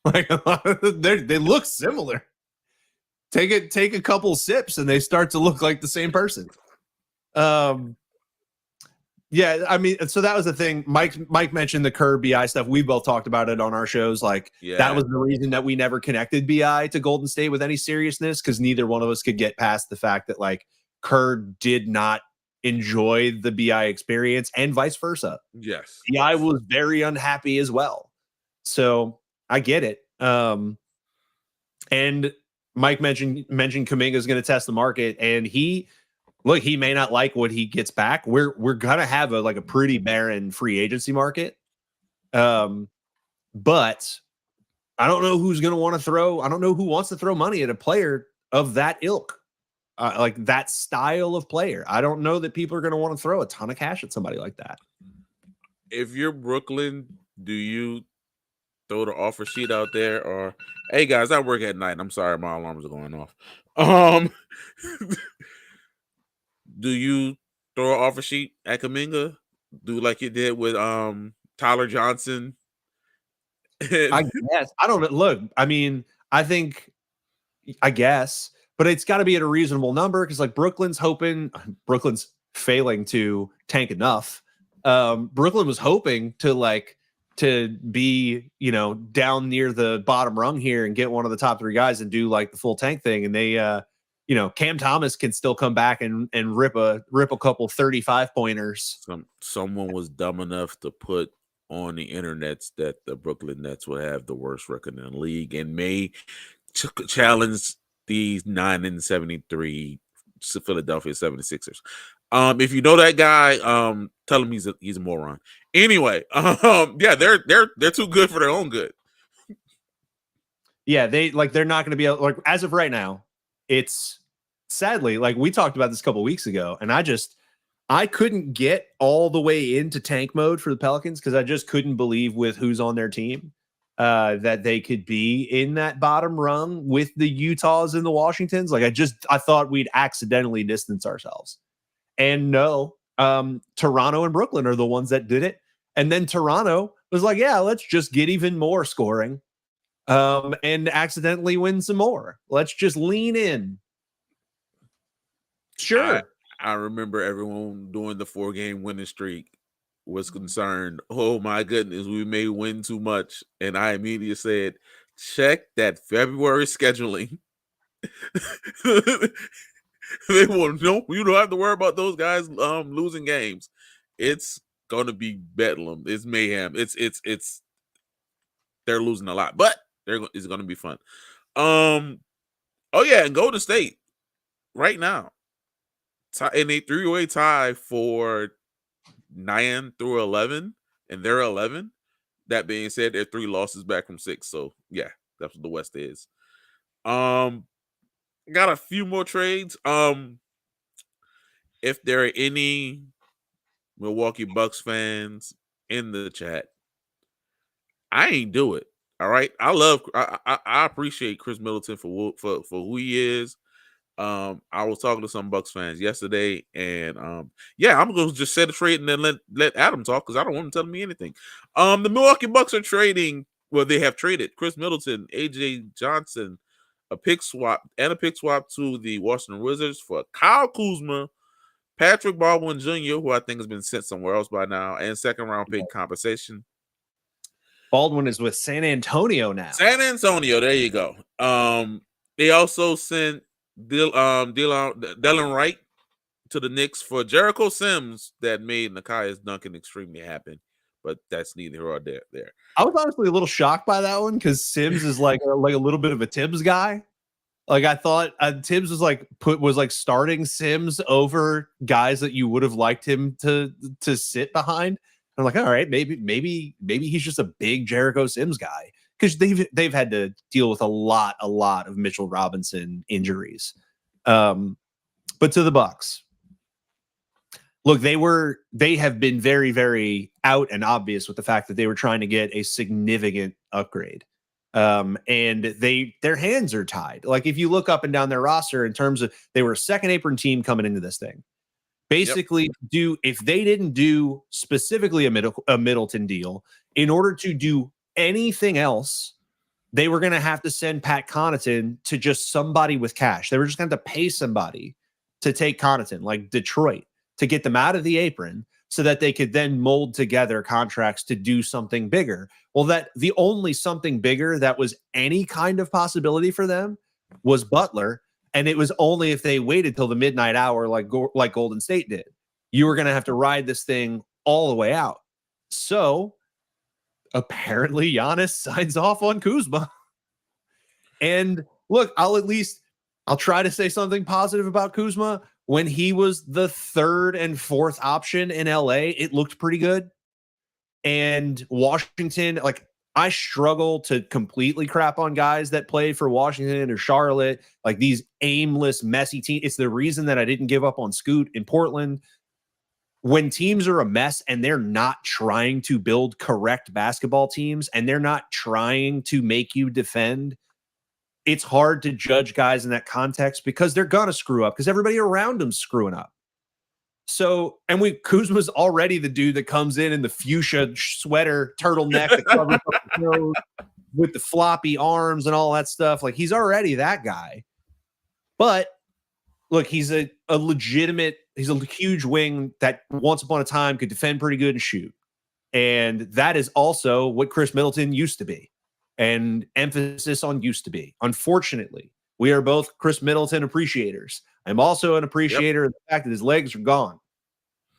Like a lot of they look similar. Take a couple sips and they start to look like the same person. Yeah, I mean, so that was the thing. Mike mentioned the Kerr BI stuff. We both talked about it on our shows. Like, that was the reason that we never connected BI to Golden State with any seriousness, because neither one of us could get past the fact that, like, Kerr did not enjoy the BI experience and vice versa. Yes. BI was very unhappy as well. So I get it. And Mike mentioned Kuminga is going to test the market, and he may not like what he gets back. We're gonna have a pretty barren free agency market. But I don't know who's gonna want to throw. I don't know who wants to throw money at a player of that ilk, like that style of player. I don't know that people are gonna want to throw a ton of cash at somebody like that. If you're Brooklyn, do you throw the offer sheet out there, or, hey guys, I work at night, I'm sorry, my alarms are going off. Do you throw an offer sheet at Kuminga? Do like you did with Tyler Johnson? I guess. I don't know. Look, I mean, I guess, but it's got to be at a reasonable number, because like Brooklyn's failing to tank enough. Brooklyn was hoping to be, down near the bottom rung here and get one of the top 3 guys and do like the full tank thing. And they, Cam Thomas can still come back and rip a couple 35 pointers. Someone was dumb enough to put on the internet that the Brooklyn Nets would have the worst record in the league and may challenge these 9-73 Philadelphia 76ers. If you know that guy, tell him he's a moron. Anyway, yeah, they're too good for their own good. Yeah, they're not going to be able, like, as of right now. It's sadly, like we talked about this a couple weeks ago, and I couldn't get all the way into tank mode for the Pelicans, because I just couldn't believe with who's on their team that they could be in that bottom rung with the Utahs and the Washingtons. Like I thought we'd accidentally distance ourselves. And no, Toronto and Brooklyn are the ones that did it. And then Toronto was like, yeah, let's just get even more scoring and accidentally win some more. Let's just lean in. Sure. I remember everyone doing the 4-game winning streak was concerned. Oh my goodness, we may win too much. And I immediately said, check that February scheduling. They will no, you don't have to worry about those guys losing games. It's gonna be bedlam. It's mayhem. It's they're losing a lot, but it's gonna be fun. Oh yeah, and Golden State right now in a 3-way tie for 9 through 11, and they're 11. That being said, they're 3 losses back from 6. So yeah, that's what the West is. Got a few more trades. If there are any Milwaukee Bucks fans in the chat, I ain't do it. All right. I appreciate Chris Middleton for who he is. I was talking to some Bucks fans yesterday, and yeah, I'm gonna just set a trade and then let Adam talk because I don't want him telling me anything. The Milwaukee Bucks are trading. Well, they have traded Chris Middleton, AJ Johnson, a pick swap to the Washington Wizards for Kyle Kuzma, Patrick Baldwin Jr., who I think has been sent somewhere else by now, and second round pick compensation. Baldwin is with San Antonio now. San Antonio, there you go. They also sent Dylan Wright to the Knicks for Jericho Sims that made Nekias Duncan extremely happy, but that's neither here or there. I was honestly a little shocked by that one because Sims is like a little bit of a Tibbs guy. Like I thought Tibbs was starting Sims over guys that you would have liked him to sit behind. I'm like, all right, maybe he's just a big Jericho Sims guy because they've had to deal with a lot of Mitchell Robinson injuries. But to the Bucks, look, they have been very, very out and obvious with the fact that they were trying to get a significant upgrade. And their hands are tied. Like if you look up and down their roster in terms of they were a second apron team coming into this thing. Basically, if they didn't do specifically a Middleton deal, in order to do anything else, they were going to have to send Pat Connaughton to just somebody with cash. They were just going to pay somebody to take Connaughton, like Detroit, to get them out of the apron so that they could then mold together contracts to do something bigger. Well, the only something bigger that was any kind of possibility for them was Butler. And it was only if they waited till the midnight hour, like Golden State did. You were going to have to ride this thing all the way out. So apparently Giannis signs off on Kuzma. And look, I'll try to say something positive about Kuzma. When he was the third and fourth option in LA, it looked pretty good. And Washington, like, I struggle to completely crap on guys that play for Washington or Charlotte, like these aimless, messy teams. It's the reason that I didn't give up on Scoot in Portland. When teams are a mess and they're not trying to build correct basketball teams and they're not trying to make you defend, it's hard to judge guys in that context because they're going to screw up because everybody around them's screwing up. So, and Kuzma's already the dude that comes in the fuchsia sweater, turtleneck that covers up the nose with the floppy arms and all that stuff. Like he's already that guy. But look, he's a huge wing that once upon a time could defend pretty good and shoot. And that is also what Chris Middleton used to be. And emphasis on used to be. Unfortunately, we are both Chris Middleton appreciators. I'm also an appreciator of the fact that his legs are gone.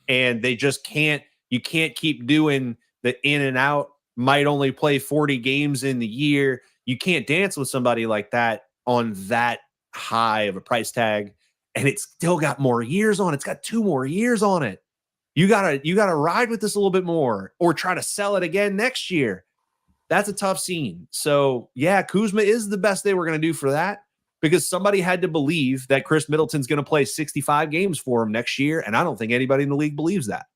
And they just you can't keep doing the in and out, might only play 40 games in the year. You can't dance with somebody like that on that high of a price tag. And it's still got more years on it. It's got 2 more years on it. You gotta ride with this a little bit more or try to sell it again next year. That's a tough scene. So yeah, Kuzma is the best they were going to do for that because somebody had to believe that Chris Middleton's going to play 65 games for him next year. And I don't think anybody in the league believes that.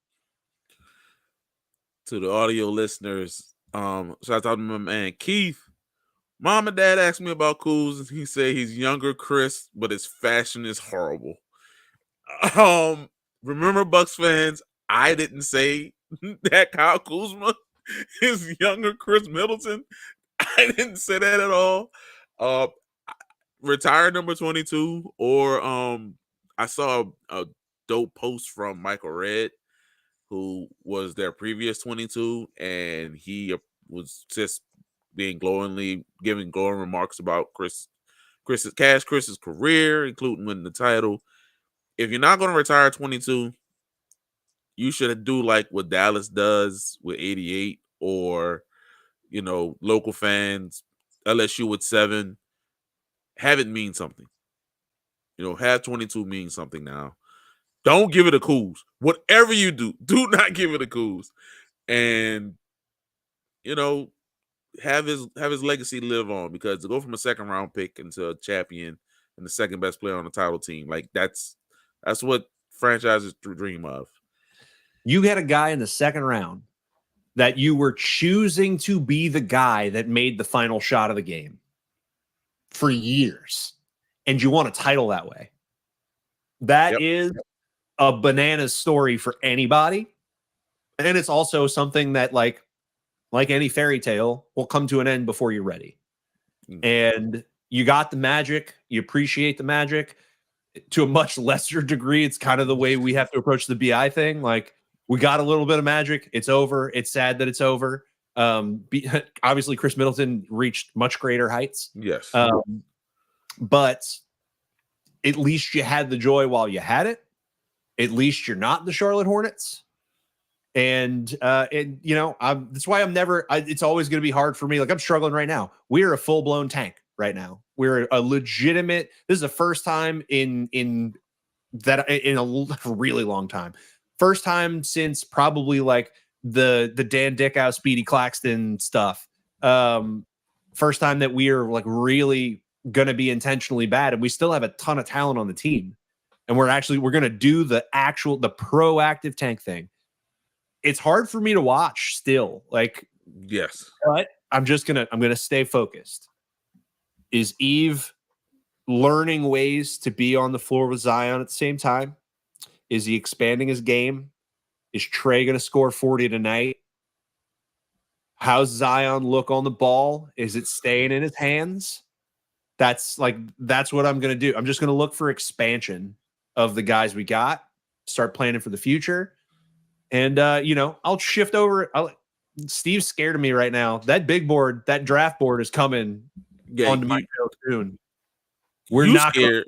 To the audio listeners, shout out to my man Keith. Mom and Dad asked me about Kuz, and he said he's younger Chris, but his fashion is horrible. Remember, Bucks fans, I didn't say that Kyle Kuzma is younger Chris Middleton. I didn't say that at all. Retire number 22, or I saw a dope post from Michael Redd, who was their previous 22, and he was just giving glowing remarks about Chris's career, including winning the title. If you're not going to retire 22, you should do like what Dallas does with 88, or local fans, LSU with 7. Have it mean something. Have 22 mean something now. Don't give it a Kuz. Whatever you do not give it a Kuz. And have his legacy live on, because to go from a second round pick into a champion and the second best player on the title team, like that's what franchises dream of. You get a guy in the second round that you were choosing to be the guy that made the final shot of the game for years, and you want a title that way. That is a bananas story for anybody. And it's also something that, like any fairy tale, will come to an end before you're ready. And you got the magic. You appreciate the magic. To a much lesser degree, it's kind of the way we have to approach the BI thing. Like, we got a little bit of magic. It's over. It's sad that it's over. Obviously, Chris Middleton reached much greater heights. Yes. But at least you had the joy while you had it. At least you're not the Charlotte Hornets. And you know, that's why I'm never. It's always going to be hard for me. Like, I'm struggling right now. We're a full blown tank right now. We're a legitimate. This is the first time in a really long time. First time since probably like the Dan Dickau, Speedy Claxton stuff. First time that we are like really going to be intentionally bad, and we still have a ton of talent on the team. And we're going to do the proactive tank thing. It's hard for me to watch still. Like, yes, but I'm going to stay focused. Is Eve learning ways to be on the floor with Zion at the same time? Is he expanding his game? Is Trey going to score 40 tonight? How's Zion look on the ball? Is it staying in his hands? That's what I'm going to do. I'm just going to look for expansion of the guys we got, start planning for the future. And, you know, I'll shift over. Steve's scared of me right now. That big board, that draft board is coming onto my show soon. We're not scared.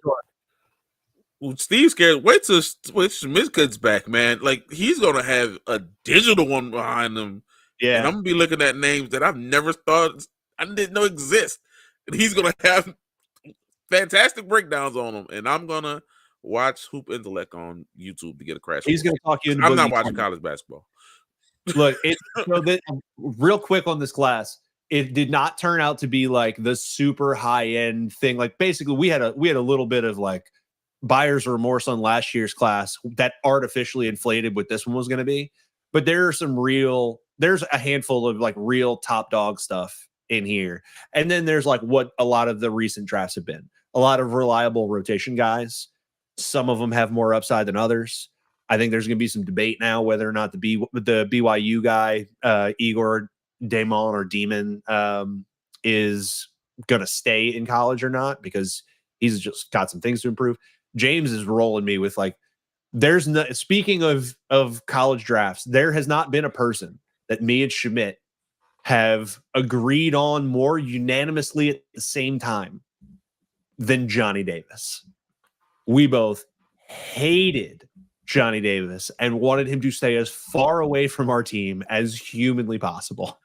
Well, Steve's scared. Wait till Smith gets back, man. Like, he's going to have a digital one behind him. Yeah. And I'm going to be looking at names that I've never thought, I didn't know exist. And he's going to have fantastic breakdowns on them. And I'm going to watch Hoop Intellect on YouTube to get a crash. He's going to talk you into I'm not watching college basketball. Look, real quick on this class, it did not turn out to be like the super high end thing. Like, basically, we had a little bit of like buyer's remorse on last year's class that artificially inflated what this one was going to be. But there's a handful of like real top dog stuff in here. And then there's like what a lot of the recent drafts have been. A lot of reliable rotation guys. Some of them have more upside than others. I think there's going to be some debate now whether or not the BYU guy, Igor Damon or Demon, is going to stay in college or not, because he's just got some things to improve. James is rolling me with like, speaking of college drafts, there has not been a person that me and Schmidt have agreed on more unanimously at the same time than Johnny Davis. We both hated Johnny Davis and wanted him to stay as far away from our team as humanly possible.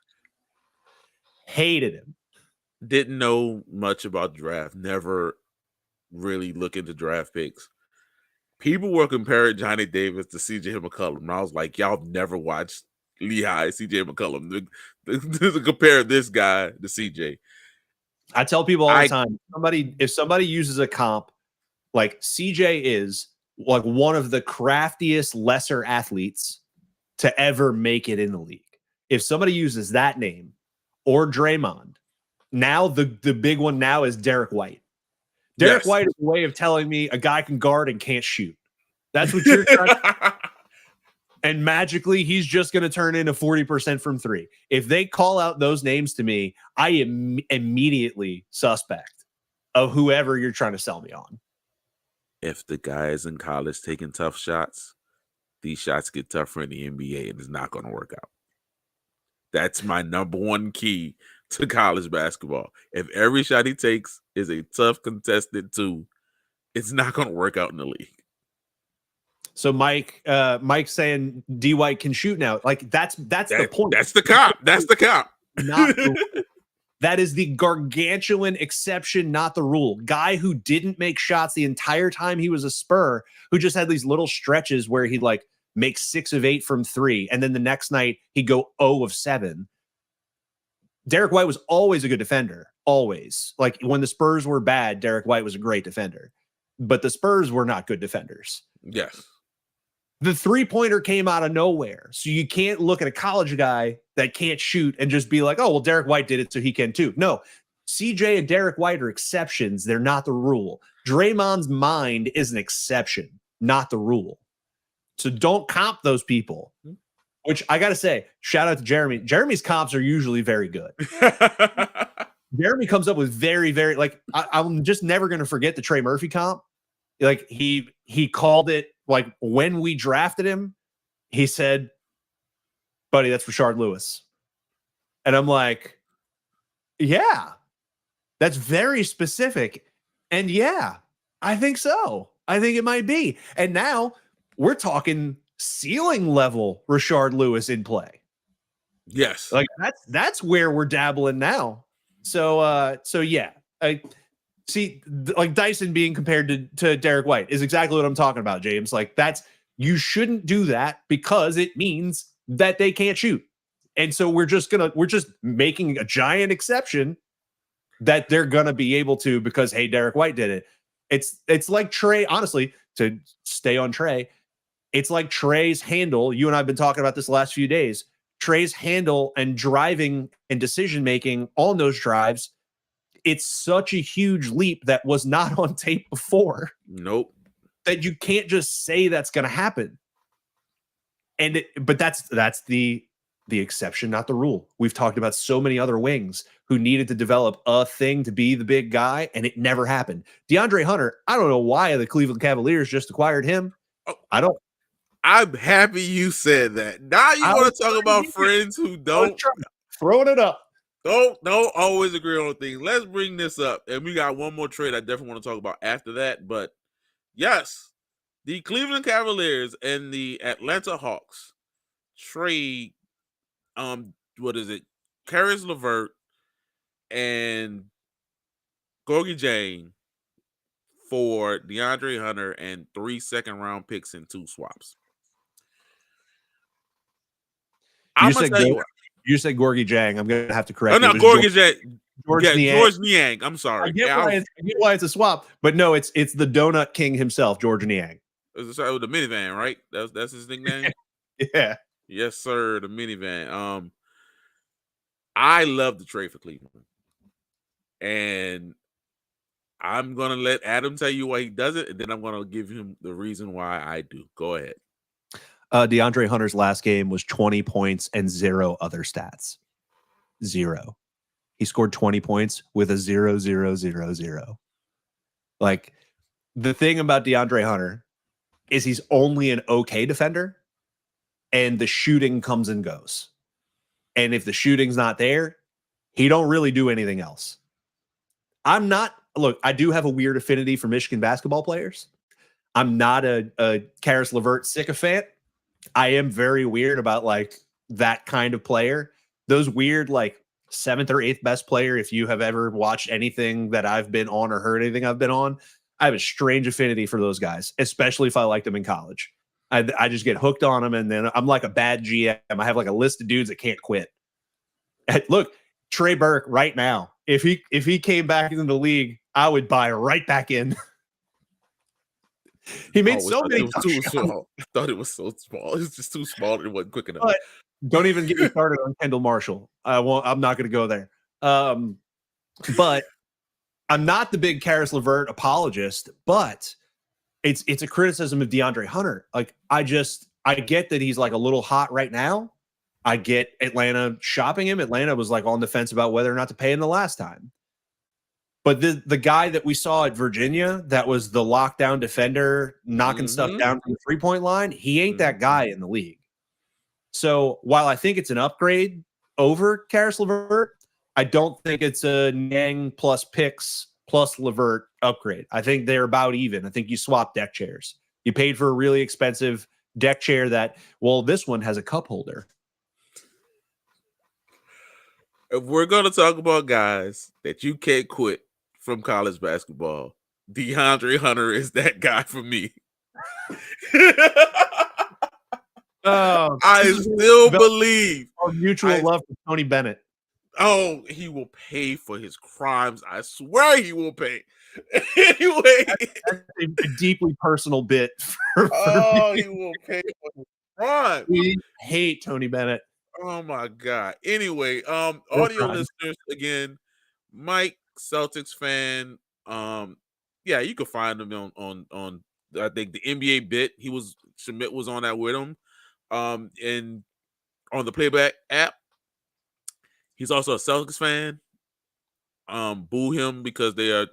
Hated him. Didn't know much about draft. Never really look into draft picks. People were comparing Johnny Davis to CJ McCollum. And I was like, y'all never watched Lehigh, CJ McCollum. To compare this guy to CJ. I tell people all the time, if somebody uses a comp, like CJ is like one of the craftiest lesser athletes to ever make it in the league. If somebody uses that name or Draymond, now the big one now is Derek White. Derek White is a way of telling me a guy can guard and can't shoot. That's what you're trying to and magically he's just going to turn into 40% from three. If they call out those names to me, I am immediately suspect of whoever you're trying to sell me on. If the guys in college taking tough shots, these shots get tougher in the NBA, and it's not going to work out. That's my number one key to college basketball. If every shot he takes is a tough contested two, it's not going to work out in the league. So Mike's saying D White can shoot now. Like that's the point. That's the comp. That's the comp. Not the rule. That is the gargantuan exception, not the rule. Guy who didn't make shots the entire time he was a Spur, who just had these little stretches where he'd like make 6 of 8 from 3, and then the next night he'd go 0 of 7. Derek White was always a good defender. Always. Like when the Spurs were bad, Derek White was a great defender. But the Spurs were not good defenders. Yes. The three-pointer came out of nowhere. So you can't look at a college guy that can't shoot and just be like, oh, well, Derek White did it, so he can too. No, CJ and Derek White are exceptions. They're not the rule. Draymond's mind is an exception, not the rule. So don't comp those people, which I got to say, shout out to Jeremy. Jeremy's comps are usually very good. Jeremy comes up with very, very, like, I'm just never going to forget the Trey Murphy comp. Like, he called it, like, when we drafted him, he said, buddy, that's Rashard Lewis. And I'm like, yeah, that's very specific. And yeah, I think so. I think it might be. And now we're talking ceiling level Rashard Lewis in play. Yes. Like, that's where we're dabbling now. So yeah, I see, like, Dyson being compared to Derek White is exactly what I'm talking about, James. Like, you shouldn't do that because it means that they can't shoot. And so we're just making a giant exception that they're going to be able to because, hey, Derek White did it. It's like Trey, honestly, to stay on Trey, it's like Trey's handle. You and I have been talking about this the last few days. Trey's handle and driving and decision-making on those drives, it's such a huge leap that was not on tape before. Nope. That you can't just say that's going to happen. But that's the exception, not the rule. We've talked about so many other wings who needed to develop a thing to be the big guy, and it never happened. DeAndre Hunter, I don't know why the Cleveland Cavaliers just acquired him. I'm happy you said that. Now you want to talk about friends who don't throwing it up. Don't always agree on things. Let's bring this up. And we got one more trade I definitely want to talk about after that. But yes, the Cleveland Cavaliers and the Atlanta Hawks trade Caris LeVert and Gorgie Jane for DeAndre Hunter and 3 second-round picks and 2 swaps. You said Gorgie Jang. I'm going to have to correct you. Oh, no, Gorgie Jang. George Niang. I'm sorry. I get why it's a swap, but no, it's the Donut King himself, George Niang. It was the minivan, right? That's his nickname? Yeah. Yes, sir, the minivan. I love the trade for Cleveland. And I'm going to let Adam tell you why he does it, and then I'm going to give him the reason why I do. Go ahead. DeAndre Hunter's last game was 20 points and 0 other stats. 0. He scored 20 points with a 0-0-0-0. Like, the thing about DeAndre Hunter is he's only an okay defender, and the shooting comes and goes. And if the shooting's not there, he don't really do anything else. I do have a weird affinity for Michigan basketball players. I'm not a Caris LeVert sycophant. I am very weird about, like, that kind of player. Those weird, like, 7th or 8th best player, if you have ever watched anything that I've been on or heard anything I've been on, I have a strange affinity for those guys, especially if I liked them in college. I just get hooked on them, and then I'm like a bad GM. I have, like, a list of dudes that can't quit. And look, Trey Burke right now, if he came back into the league, I would buy right back in. He made so many small. I thought it was so small. It was just too small. It wasn't quick enough. But don't even get me started on Kendall Marshall. I'm not going to go there. But I'm not the big Caris LeVert apologist, but it's a criticism of DeAndre Hunter. Like, I get that he's, like, a little hot right now. I get Atlanta shopping him. Atlanta was, like, on the fence about whether or not to pay him the last time. But the guy that we saw at Virginia, that was the lockdown defender, knocking stuff down from the 3-point line, he ain't that guy in the league. So while I think it's an upgrade over Caris LeVert, I don't think it's a Niang plus picks plus LeVert upgrade. I think they're about even. I think you swap deck chairs. You paid for a really expensive deck chair that, well, this one has a cup holder. If we're going to talk about guys that you can't quit from college basketball, DeAndre Hunter is that guy for me. I still believe mutual love for Tony Bennett. Oh, he will pay for his crimes. I swear he will pay. Anyway, that's a deeply personal bit for oh, me. he will pay for the crime. We hate Tony Bennett. Oh my god. Anyway, Real audio crime. listeners again, Mike, Celtics fan. Yeah, you can find him on I think the NBA bit. Schmidt was on that with him. And on the playback app. He's also a Celtics fan. Boo him because they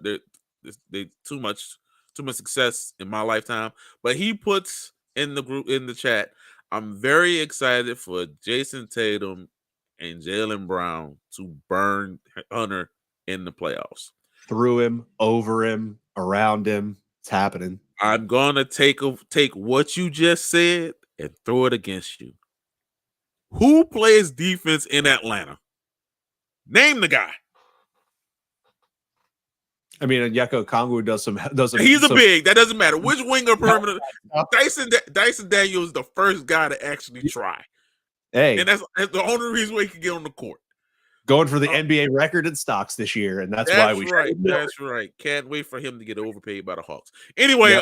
too much success in my lifetime. But he puts in the chat, I'm very excited for Jason Tatum and Jaylen Brown to burn Hunter in the playoffs. Through him, over him, around him. It's happening. I'm gonna take what you just said and throw it against you. Who plays defense in Atlanta? Name the guy. I mean, Yeko Kongwu does some. He's a big. That doesn't matter. Which wing or perimeter? Dyson Daniels is the first guy to actually try. Hey, and that's the only reason why he can get on the court. Going for the NBA record in stocks this year, and that's why we. Right. That's right. Can't wait for him to get overpaid by the Hawks. Anyway,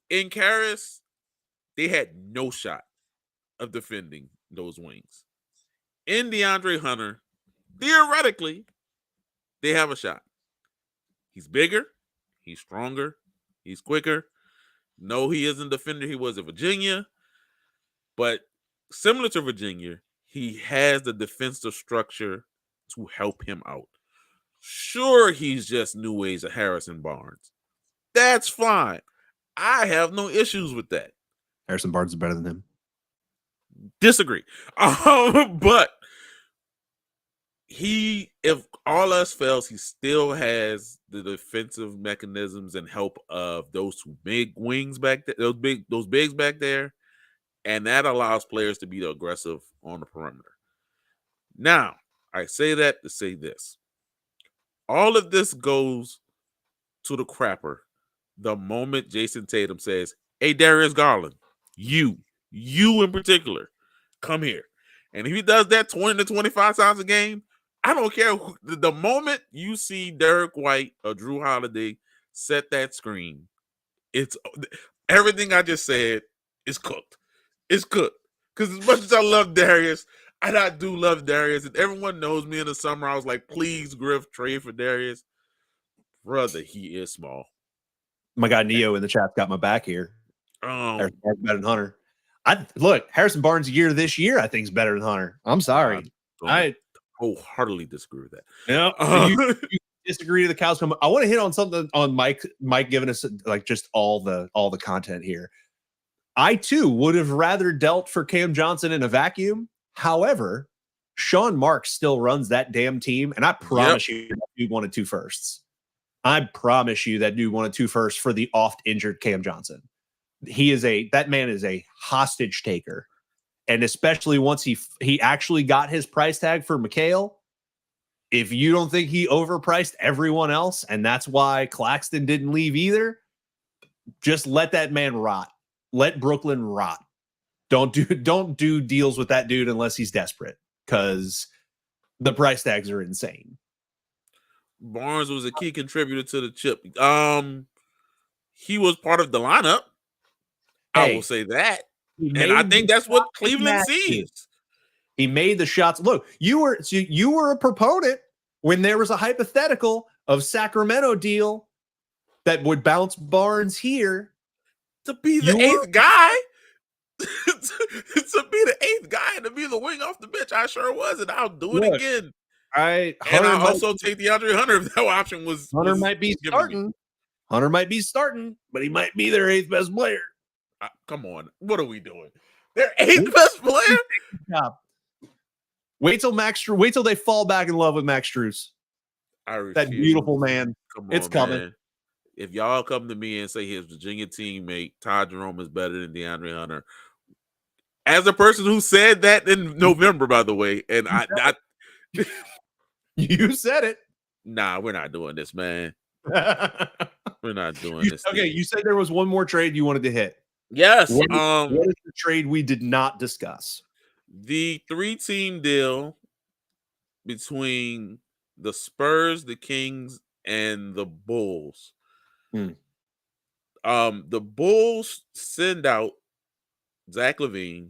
in Karis, they had no shot of defending those wings. In DeAndre Hunter, theoretically, they have a shot. He's bigger, he's stronger, he's quicker. No, he isn't the defender he was at Virginia, but similar to Virginia, he has the defensive structure to help him out. Sure, he's just new ways of Harrison Barnes. That's fine. I have no issues with that. Harrison Barnes is better than him. Disagree. But if all else fails, he still has the defensive mechanisms and help of those two big wings back there, those bigs back there, and that allows players to be aggressive on the perimeter. Now, I say that to say this. All of this goes to the crapper the moment Jason Tatum says, hey, Darius Garland, you in particular, come here. And if he does that 20 to 25 times a game, I don't care. The moment you see Derek White or Drew Holiday set that screen, it's everything I just said is cooked. It's cooked. Because as much as I love Darius, and I do love Darius, and everyone knows me in the summer, I was like, please, Griff, trade for Darius. Brother, he is small. My guy Neo in the chat's got my back here. Harrison Barnes better than Hunter. Look, Harrison Barnes' year this year, I think, is better than Hunter. I'm sorry. I wholeheartedly disagree with that. Yeah, you disagree to the cows come. I want to hit on something on Mike giving us like just all the content here. I too would have rather dealt for Cam Johnson in a vacuum. However, Sean Marks still runs that damn team, and I promise you, that dude wanted 2 firsts. I promise you that dude wanted 2 firsts for the oft injured Cam Johnson. That man is a hostage taker. And especially once he actually got his price tag for Mikal, if you don't think he overpriced everyone else, and that's why Claxton didn't leave either, just let that man rot. Let Brooklyn rot. Don't do deals with that dude unless he's desperate, because the price tags are insane. Barnes was a key contributor to the chip. He was part of the lineup. I will say that. And I think that's what Cleveland sees. He made the shots. Look, you were a proponent when there was a hypothetical of Sacramento deal that would bounce Barnes here to be the 8th guy. To be the 8th guy and to be the wing off the bench. I sure was, and I'll do it again. I also take DeAndre Hunter if that option was. Hunter might be starting. Hunter might be starting, but he might be their 8th best player. Come on, what are we doing? Their 8th best player. Wait till they fall back in love with Max Strus. That beautiful man. It's coming. Man. If y'all come to me and say his Virginia teammate Todd Jerome is better than DeAndre Hunter, as a person who said that in November, by the way, and you said it. Nah, we're not doing this, man. We're not doing this. Okay, you said there was one more trade you wanted to hit. Yes. What is the trade we did not discuss? The 3-team deal between the Spurs, the Kings, and the Bulls. Hmm. The Bulls send out Zach LaVine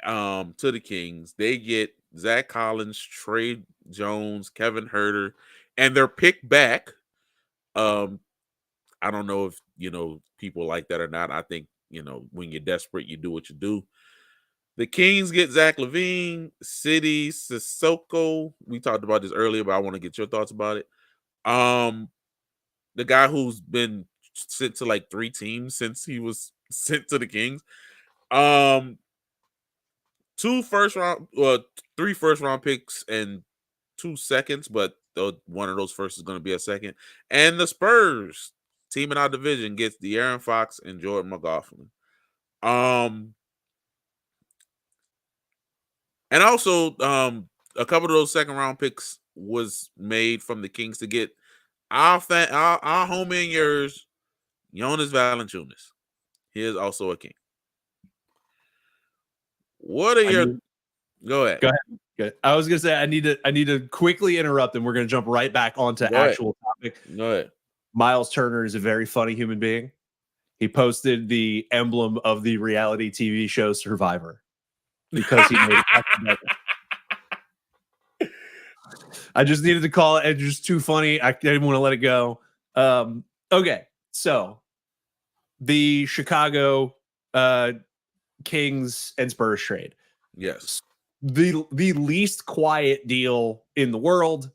to the Kings. They get Zach Collins, Trey Jones, Kevin Herter, and their pick back. I don't know if people like that or not. I think when you're desperate, you do what you do. The Kings get Zach LaVine, City Sissoko. We talked about this earlier, but I want to get your thoughts about it. The guy who's been sent to like 3 teams since he was sent to the Kings. 3 first round picks and 2 seconds, but one of those first is going to be a second. And the Spurs team in our division gets De'Aaron Fox and Jordan McLaughlin. And also, a couple of those second round picks was made from the Kings to get our homie and yours, Jonas Valanciunas. He is also a King. What are your? Go ahead. Go ahead. Good. I was gonna say I need to quickly interrupt, and we're gonna jump right back onto actual topic. Go ahead. Miles Turner is a very funny human being. He posted the emblem of the reality TV show Survivor because he made it. I just needed to call it. It's just too funny. I didn't want to let it go. Okay, so the Chicago Kings and Spurs trade. Yes. The least quiet deal in the world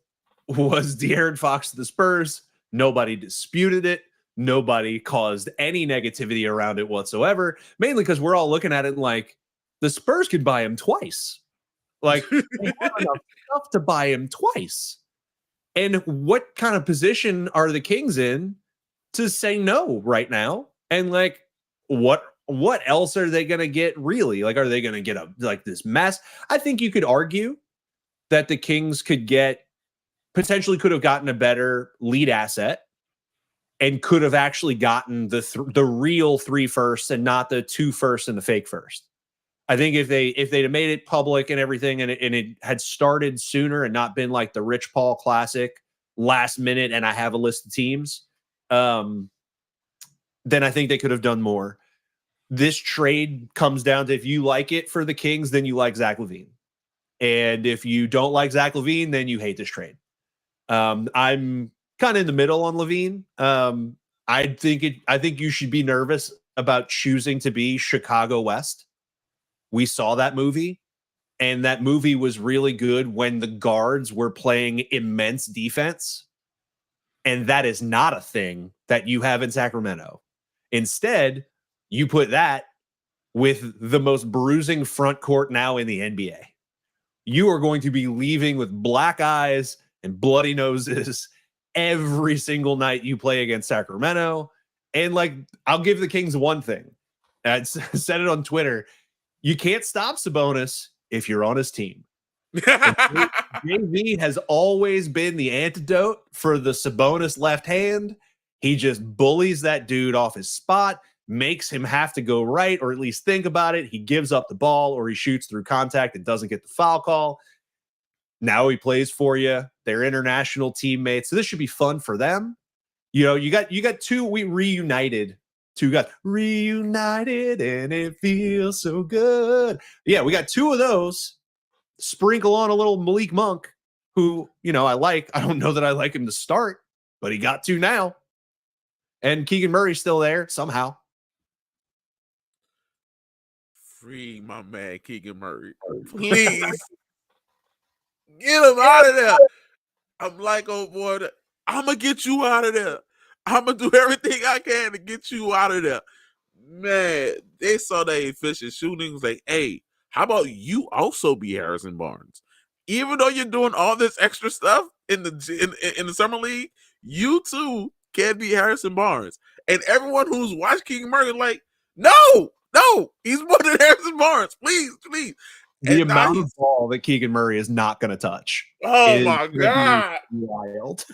was De'Aaron Fox to the Spurs. Nobody disputed it. Nobody caused any negativity around it whatsoever, mainly because we're all looking at it like the Spurs could buy him twice. Like, they have enough stuff to buy him twice. And what kind of position are the Kings in to say no right now? And like, what else are they going to get really? Like, are they going to get this mess? I think you could argue that the Kings could have gotten a better lead asset and could have actually gotten the real 3 firsts and not the 2 firsts and the fake first. I think if they'd have made it public and everything and it had started sooner and not been like the Rich Paul classic last minute and I have a list of teams, then I think they could have done more. This trade comes down to if you like it for the Kings, then you like Zach LaVine. And if you don't like Zach LaVine, then you hate this trade. I'm kind of in the middle on LaVine. I think you should be nervous about choosing to be Chicago West. We saw that movie, and that movie was really good when the guards were playing immense defense. And that is not a thing that you have in Sacramento. Instead, you put that with the most bruising front court now in the NBA. You are going to be leaving with black eyes and bloody noses every single night you play against Sacramento. And like, I'll give the Kings one thing. I said it on Twitter. You can't stop Sabonis if you're on his team. JV has always been the antidote for the Sabonis left hand. He just bullies that dude off his spot, makes him have to go right or at least think about it. He gives up the ball or he shoots through contact and doesn't get the foul call. Now he plays for you. They're international teammates. So this should be fun for them. You know, you got 2, we reunited. 2 guys reunited and it feels so good. Yeah, we got 2 of those. Sprinkle on a little Malik Monk, who, I like. I don't know that I like him to start, but he got 2 now. And Keegan Murray's still there somehow. Free my man Keegan Murray. Please. Get him out of there. I'm like, oh boy, I'm going to get you out of there. I'm going to do everything I can to get you out of there. Man, they saw that efficient shooting. Was like, hey, how about you also be Harrison Barnes? Even though you're doing all this extra stuff in the summer league, you too can be Harrison Barnes. And everyone who's watched King Murray like, no, he's more than Harrison Barnes. Please. The amount of ball that Keegan Murray is not going to touch. Oh my God. Wild.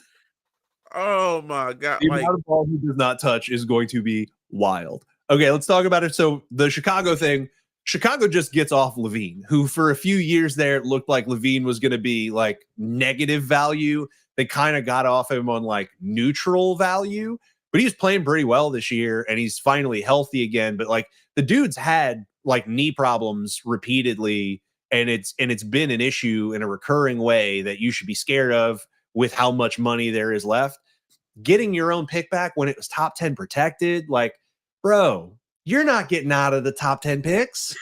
Oh my God. The amount of ball he does not touch is going to be wild. Okay, let's talk about it. So the Chicago thing, Chicago just gets off LaVine, who for a few years there, it looked like LaVine was going to be like negative value they kind of got off him on like neutral value, but he's playing pretty well this year and he's finally healthy again. But like the dude's had like knee problems repeatedly, and it's been an issue in a recurring way that you should be scared of with how much money there is left. Getting your own pick back when it was top 10 protected, like, bro, you're not getting out of the top 10 picks.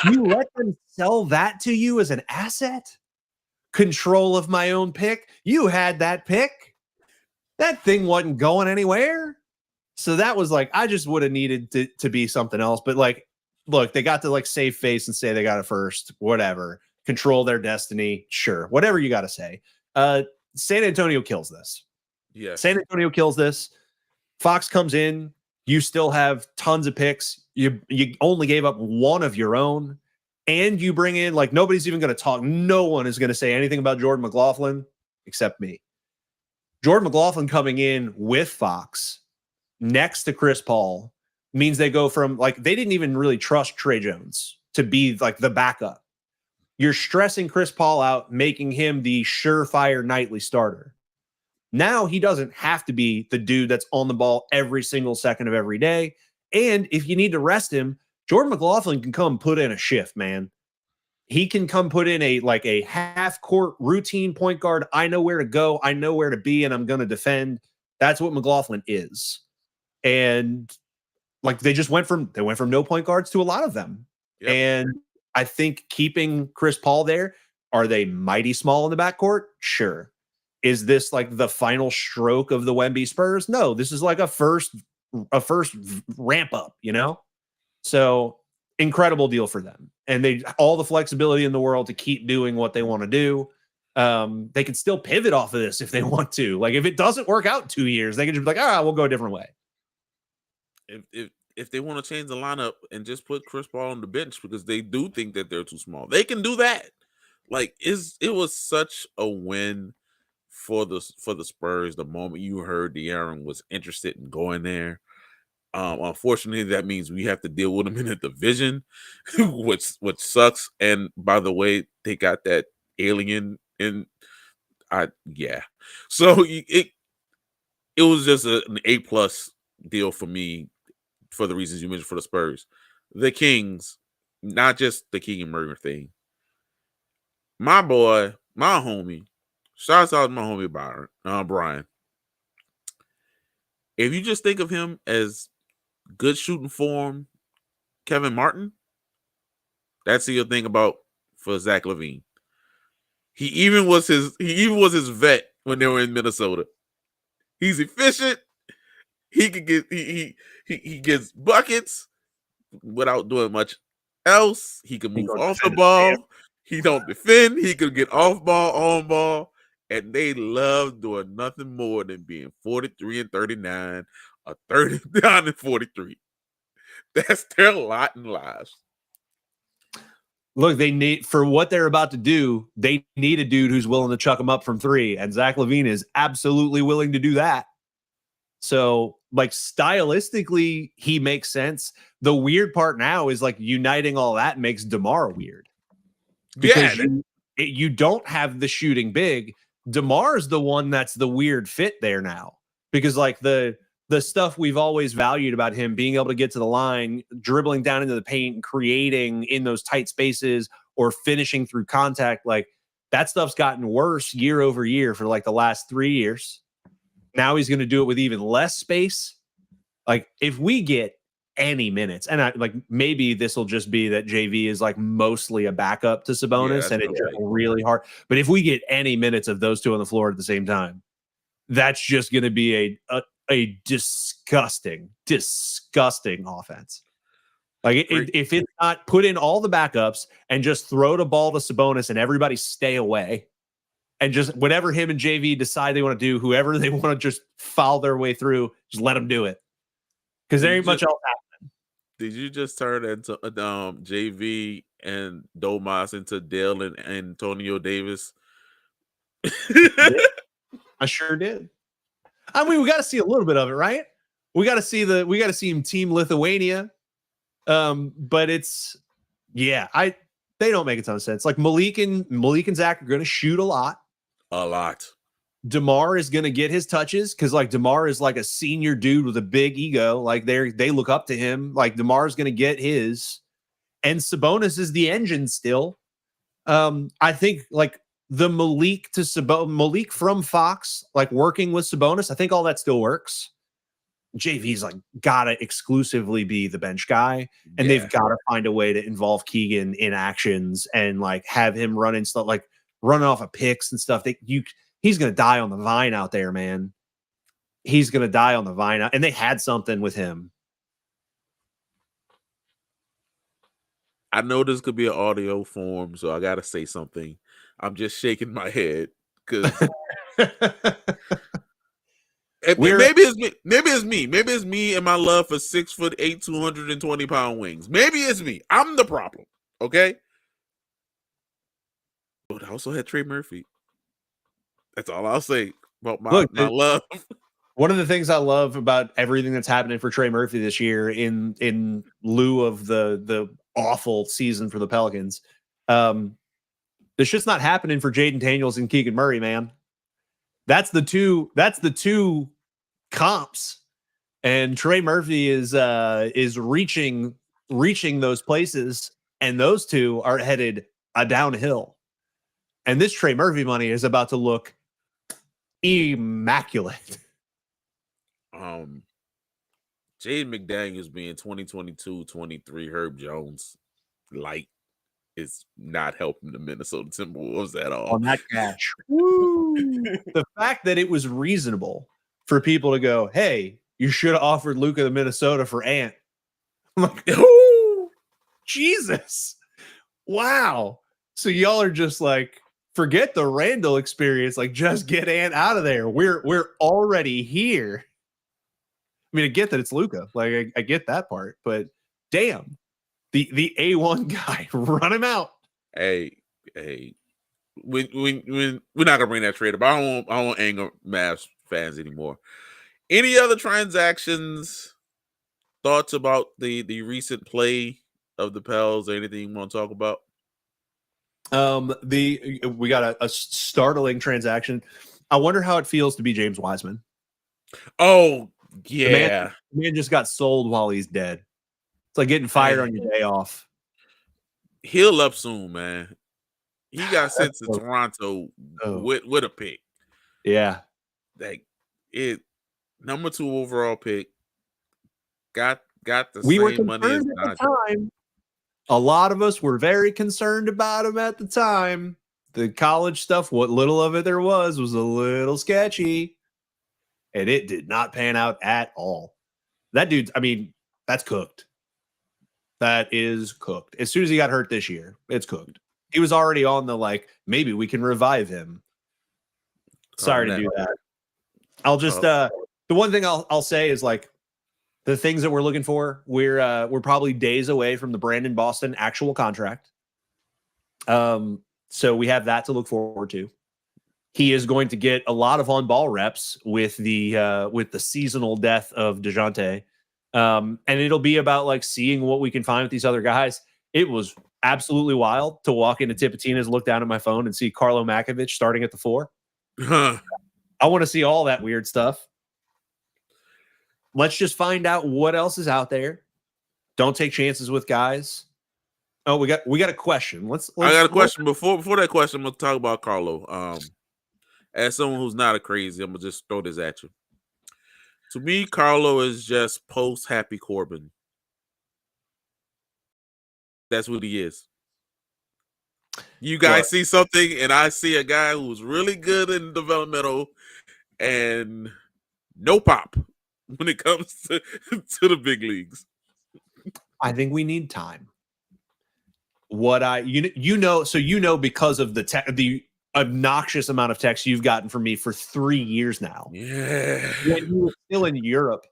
You let them sell that to you as an asset? Control of my own pick. You had that pick. That thing wasn't going anywhere. So that was like, I just would have needed to be something else. But like, look, they got to like save face and say they got it first, whatever. Control their destiny. Sure. Whatever you got to say. San Antonio kills this. Yeah. San Antonio kills this. Fox comes in. You still have tons of picks. You only gave up one of your own. And you bring in, like, nobody's even going to talk. No one is going to say anything about Jordan McLaughlin except me. Jordan McLaughlin coming in with Fox next to Chris Paul means they go from, like, they didn't even really trust Trey Jones to be, like, the backup. You're stressing Chris Paul out, making him the surefire nightly starter. Now he doesn't have to be the dude that's on the ball every single second of every day. And if you need to rest him, Jordan McLaughlin can come put in a shift, man. He can come put in a half-court routine point guard. I know where to go. I know where to be, and I'm going to defend. That's what McLaughlin is. And like they went from no point guards to a lot of them. Yep. And I think keeping Chris Paul there, are they mighty small in the backcourt? Sure. Is this like the final stroke of the Wemby Spurs? No, this is like a first ramp up, you know? So incredible deal for them. And they all the flexibility in the world to keep doing what they want to do. They can still pivot off of this if they want to. Like if it doesn't work out in 2 years, they can just be like, all right, we'll go a different way. If they want to change the lineup and just put Chris Paul on the bench because they do think that they're too small, they can do that. Like it was such a win for the Spurs the moment you heard De'Aaron was interested in going there. Unfortunately, that means we have to deal with them in a division, which sucks. And by the way, they got that alien in. So it was just an A+ deal for me for the reasons you mentioned for the Spurs. The Kings, not just the Keegan Murray thing. My boy, my homie, shouts out to my homie Brian. If you just think of him as good shooting form, Kevin Martin, that's the thing about for Zach LaVine. He even was his vet when they were in Minnesota. He's efficient. He could get he gets buckets without doing much else. He can move off the ball. He don't defend. He could get off ball, on ball, and they love doing nothing more than being 43 and 39, or 39 and 43. That's their lot in lives. Look, they need, for what they're about to do, they need a dude who's willing to chuck them up from three, and Zach LaVine is absolutely willing to do that. So, like, stylistically, he makes sense. The weird part now is, like, uniting all that makes DeMar weird. Because you don't have the shooting big. DeMar's the one that's the weird fit there now. Because, like, the stuff we've always valued about him, being able to get to the line, dribbling down into the paint, creating in those tight spaces, or finishing through contact, like, that stuff's gotten worse year over year for, like, the last 3 years. Now he's going to do it with even less space. Like, if we get any minutes, and maybe this will just be that JV is like mostly a backup to Sabonis, and it's just really hard. But if we get any minutes of those two on the floor at the same time, that's just going to be a disgusting offense. Like, if it's not, put in all the backups and just throw the ball to Sabonis and everybody stay away. And just whatever him and JV decide they want to do, whoever they want to just foul their way through, just let them do it. Because there ain't much else happening. Did you just turn into JV and Domas into Dale and Antonio Davis? I sure did. I mean, we got to see a little bit of it, right? We got to see him Team Lithuania. But it's, they don't make a ton of sense. Like Malik and Zach are going to shoot a lot. DeMar is going to get his touches because like DeMar is like a senior dude with a big ego. Like they look up to him. Like DeMar is going to get his, and Sabonis is the engine still. I think like the Malik from Fox, like working with Sabonis, I think all that still works. JV's like gotta exclusively be the bench guy, and they've got to find a way to involve Keegan in actions and like have him running stuff like running off of picks and stuff. He's gonna die on the vine out there, man. He's gonna die on the vine, and they had something with him. I know this could be an audio form, so I gotta say something. I'm just shaking my head because maybe it's me. Maybe it's me and my love for 6'8", 220-pound wings. Maybe it's me. I'm the problem. Okay. But I also had Trey Murphy. That's all I'll say about my love. One of the things I love about everything that's happening for Trey Murphy this year, in lieu of the awful season for the Pelicans, this shit's not happening for Jaden Daniels and Keegan Murray, man. That's the two comps, and Trey Murphy is reaching those places, and those two are headed downhill. And this Trey Murphy money is about to look immaculate. Jaden McDaniels being 2022-23 Herb Jones light is not helping the Minnesota Timberwolves at all. On that catch. Woo! The fact that it was reasonable for people to go, hey, you should have offered Luka to Minnesota for Ant. I'm like, oh, Jesus. Wow. So y'all are just like, forget the Randall experience. Like, just get Ant out of there. We're already here. I mean, I get that it's Luka. Like, I get that part, but damn, the A1 guy, run him out. Hey, we're not gonna bring that trade up. I don't want anger Mavs fans anymore. Any other transactions? Thoughts about the recent play of the Pels? Or anything you want to talk about? We got a startling transaction. I wonder how it feels to be James Wiseman. Oh yeah, the man just got sold while he's dead. It's like getting fired on your day off. Heal up soon, man. He got sent to Toronto with a pick. Yeah, like it. Number 2 overall pick. Got the we same money as at the time. A lot of us were very concerned about him at the time. The college stuff, what little of it there was a little sketchy. And it did not pan out at all. That dude, I mean, that's cooked. That is cooked. As soon as he got hurt this year, it's cooked. He was already on the like, maybe we can revive him. Sorry to do that. I'll just the one thing I'll say is like the things that we're looking for, we're probably days away from the Brandon Boston actual contract. So we have that to look forward to. He is going to get a lot of on-ball reps with the seasonal death of DeJounte. And it'll be about like seeing what we can find with these other guys. It was absolutely wild to walk into Tipitina's, look down at my phone and see Carlo Makovich starting at the 4. I want to see all that weird stuff. Let's just find out what else is out there. Don't take chances with guys. Oh, we got a question. I got a question. Before that question, I'm gonna talk about Carlo. As someone who's not a crazy, I'm gonna just throw this at you. To me, Carlo is just post Happy Corbin. That's what he is. You guys see something, and I see a guy who's really good in developmental and no pop when it comes to the big leagues. I think we need time. Because of the obnoxious amount of texts you've gotten from me for 3 years now. Yeah. When you were still in Europe,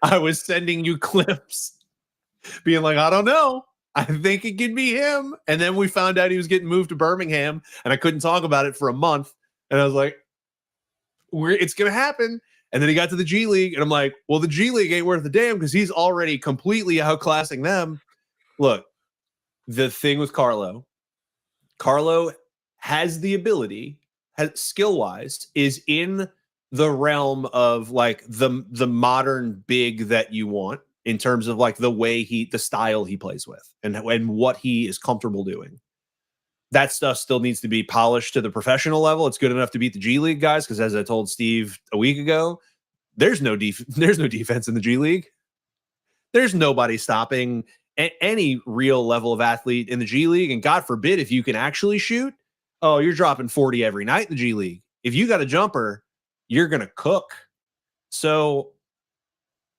I was sending you clips being like, I don't know. I think it could be him. And then we found out he was getting moved to Birmingham, and I couldn't talk about it for a month. And I was like, it's going to happen. And then he got to the G League, and I'm like, well, the G League ain't worth a damn because he's already completely outclassing them. Look, the thing with Carlo has the ability skill-wise is in the realm of like the modern big that you want in terms of like the style he plays with and what he is comfortable doing. That stuff still needs to be polished to the professional level. It's good enough to beat the G League guys because, as I told Steve a week ago, there's no defense in the G League. There's nobody stopping any real level of athlete in the G League. And God forbid if you can actually shoot, oh, you're dropping 40 every night in the G League. If you got a jumper, you're going to cook. So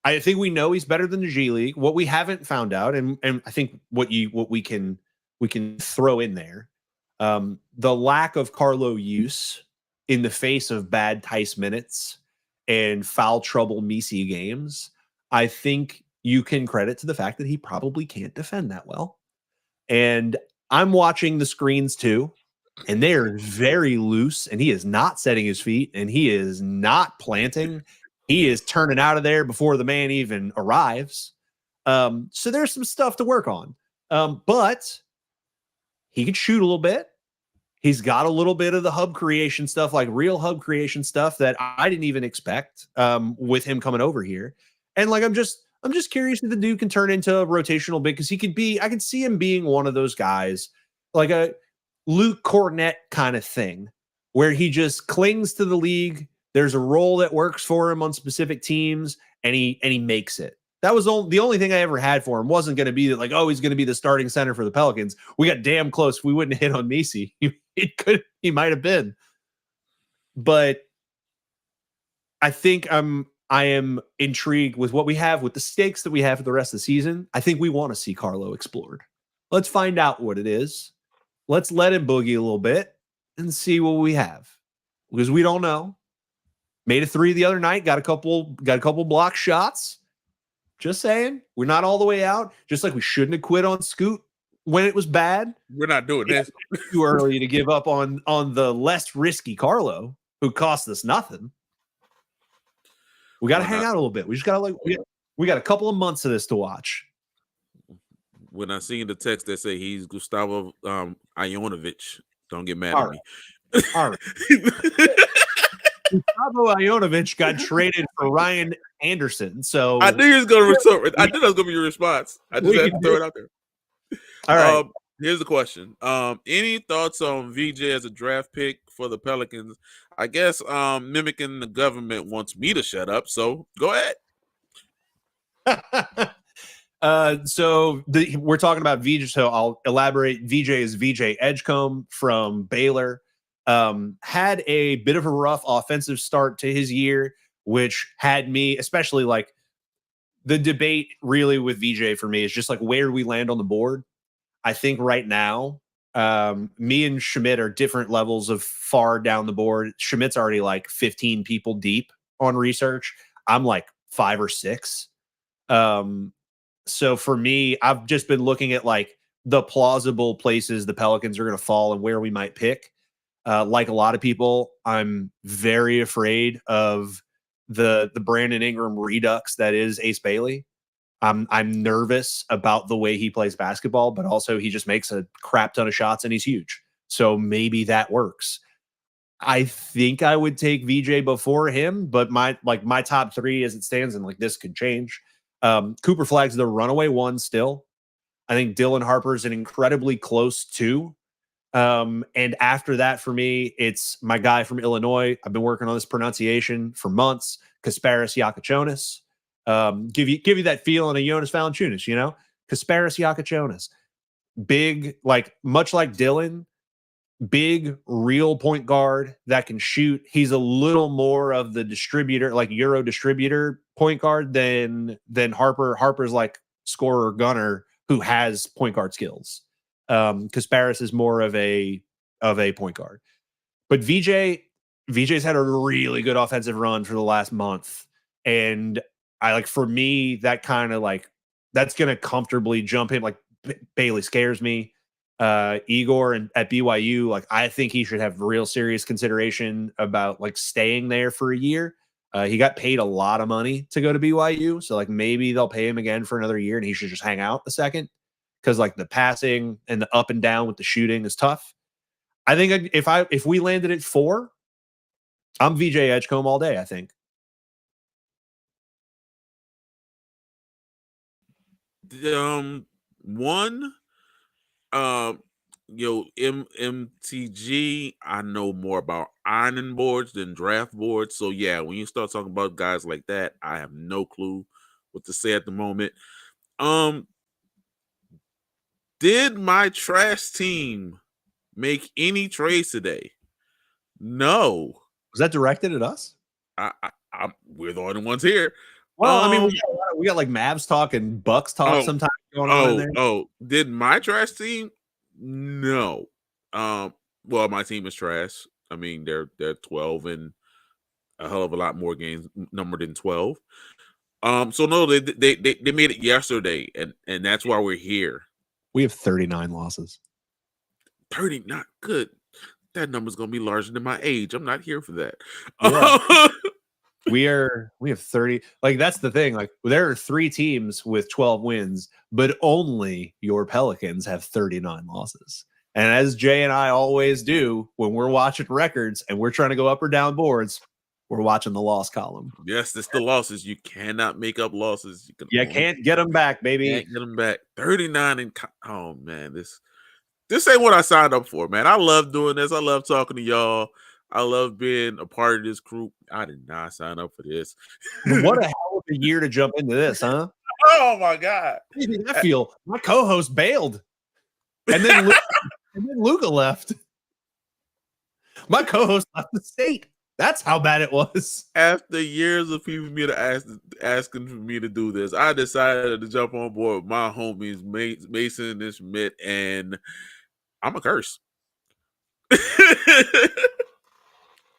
I think we know he's better than the G League. What we haven't found out, and I think what we can throw in there, the lack of Carlo use in the face of bad Tice minutes and foul trouble Messi games, I think you can credit to the fact that he probably can't defend that well. And I'm watching the screens too, and they're very loose, and he is not setting his feet, and he is not planting. He is turning out of there before the man even arrives. So there's some stuff to work on. But he can shoot a little bit. He's got a little bit of the hub creation stuff, like real hub creation stuff that I didn't even expect with him coming over here. And like, I'm just curious if the dude can turn into a rotational big, because I can see him being one of those guys, like a Luke Cornett kind of thing, where he just clings to the league. There's a role that works for him on specific teams, and he makes it. That was the only thing I ever had for him. Wasn't going to be that like, oh, he's going to be the starting center for the Pelicans. We got damn close. We wouldn't hit on Messi. He might have been. But I think I am intrigued with what we have, with the stakes that we have for the rest of the season. I think we want to see Carlo explored. Let's find out what it is. Let's let him boogie a little bit and see what we have, because we don't know. Made a 3 the other night. Got a couple block shots. Just saying, we're not all the way out. Just like we shouldn't have quit on Scoot when it was bad. We're not doing this. Too early to give up on the less risky Carlo, who cost us nothing. We got to hang out a little bit. We just got to we got a couple of months of this to watch. When I see the text that say he's Gustavo Ionovich, don't get mad all at right. me. All right. Gustavo Ionovich got traded for Ryan Anderson. So I knew he was going to I knew that was going to be your response. I just had to throw it out there. All right. Here's the question. Any thoughts on VJ as a draft pick for the Pelicans? I guess mimicking the government wants me to shut up, so go ahead. So we're talking about VJ, so I'll elaborate. VJ is VJ Edgecombe from Baylor. Had a bit of a rough offensive start to his year, which had me, especially like the debate really with VJ for me is just like, where do we land on the board? I think right now, me and Schmidt are different levels of far down the board. Schmidt's already like 15 people deep on research. I'm like 5 or 6. So for me, I've just been looking at like the plausible places the Pelicans are going to fall and where we might pick. Like a lot of people, I'm very afraid of the Brandon Ingram redux that is Ace Bailey. I'm nervous about the way he plays basketball, but also he just makes a crap ton of shots and he's huge. So maybe that works. I think I would take VJ before him, but my top 3 as it stands, and like this could change. Cooper Flagg's the runaway 1 still. I think Dylan Harper's an incredibly close 2. And after that, for me, it's my guy from Illinois. I've been working on this pronunciation for months. Kasparis Yakachonis. Give you that feeling of Jonas Valanciunas, you know? Kasparis Yakachonis. Big, like much like Dylan, big real point guard that can shoot. He's a little more of the distributor, like Euro distributor point guard than Harper. Harper's like scorer gunner who has point guard skills. Kasparis is more of a point guard. But VJ's had a really good offensive run for the last month. And I like, for me, that kind of like, that's going to comfortably jump him. Like Bailey scares me. Igor at BYU, like I think he should have real serious consideration about like staying there for a year. He got paid a lot of money to go to BYU. So like maybe they'll pay him again for another year and he should just hang out a second. Because like the passing and the up and down with the shooting is tough. I think if we landed at 4, I'm VJ Edgecombe all day, I think. One, MTG, I know more about ironing boards than draft boards. So yeah, when you start talking about guys like that, I have no clue what to say at the moment. Did my trash team make any trades today? No. Was that directed at us? We're the only ones here. Well, I mean, we got like Mavs talk and Bucks talk sometimes going on in there. Did my trash team? No. Well, my team is trash. I mean, they're 12 and a hell of a lot more games numbered than 12. So no, they made it yesterday, and that's why we're here. We have 39 losses. 30, not good. That number's gonna be larger than my age. I'm not here for that. Yeah. we have 30. Like, that's the thing. Like, there are 3 teams with 12 wins, but only your Pelicans have 39 losses. And as Jay and I always do when we're watching records and we're trying to go up or down boards, we're watching the loss column. Yes, it's the losses. You cannot make up losses. You can't get them back, baby. Can't get them back. 39 and oh man, this ain't what I signed up for, man. I love doing this. I love talking to y'all. I love being a part of this group. I did not sign up for this. What a hell of a year to jump into this, huh? Oh my God. I feel my co-host bailed. And then Luka left. My co-host left the state. That's how bad it was. After years of people asking for me to do this, I decided to jump on board with my homies Mason and Schmidt, and I'm a curse.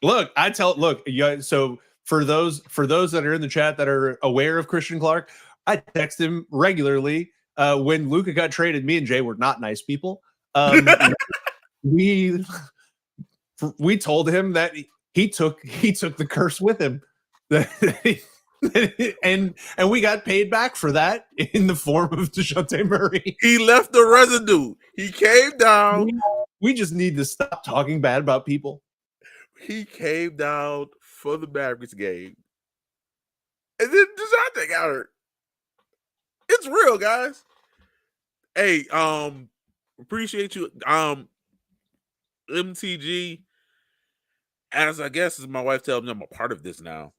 Look, so for those that are in the chat that are aware of Christian Clark, I text him regularly. When Luka got traded, me and Jay were not nice people. We told him that he took the curse with him. and we got paid back for that in the form of DeJounte Murray. He left the residue. He came down. We just need to stop talking bad about people. He came down for the Mavericks game. And then DeJounte got hurt. It's real, guys. Hey, appreciate you. MTG, as I guess as my wife tells me, I'm a part of this now.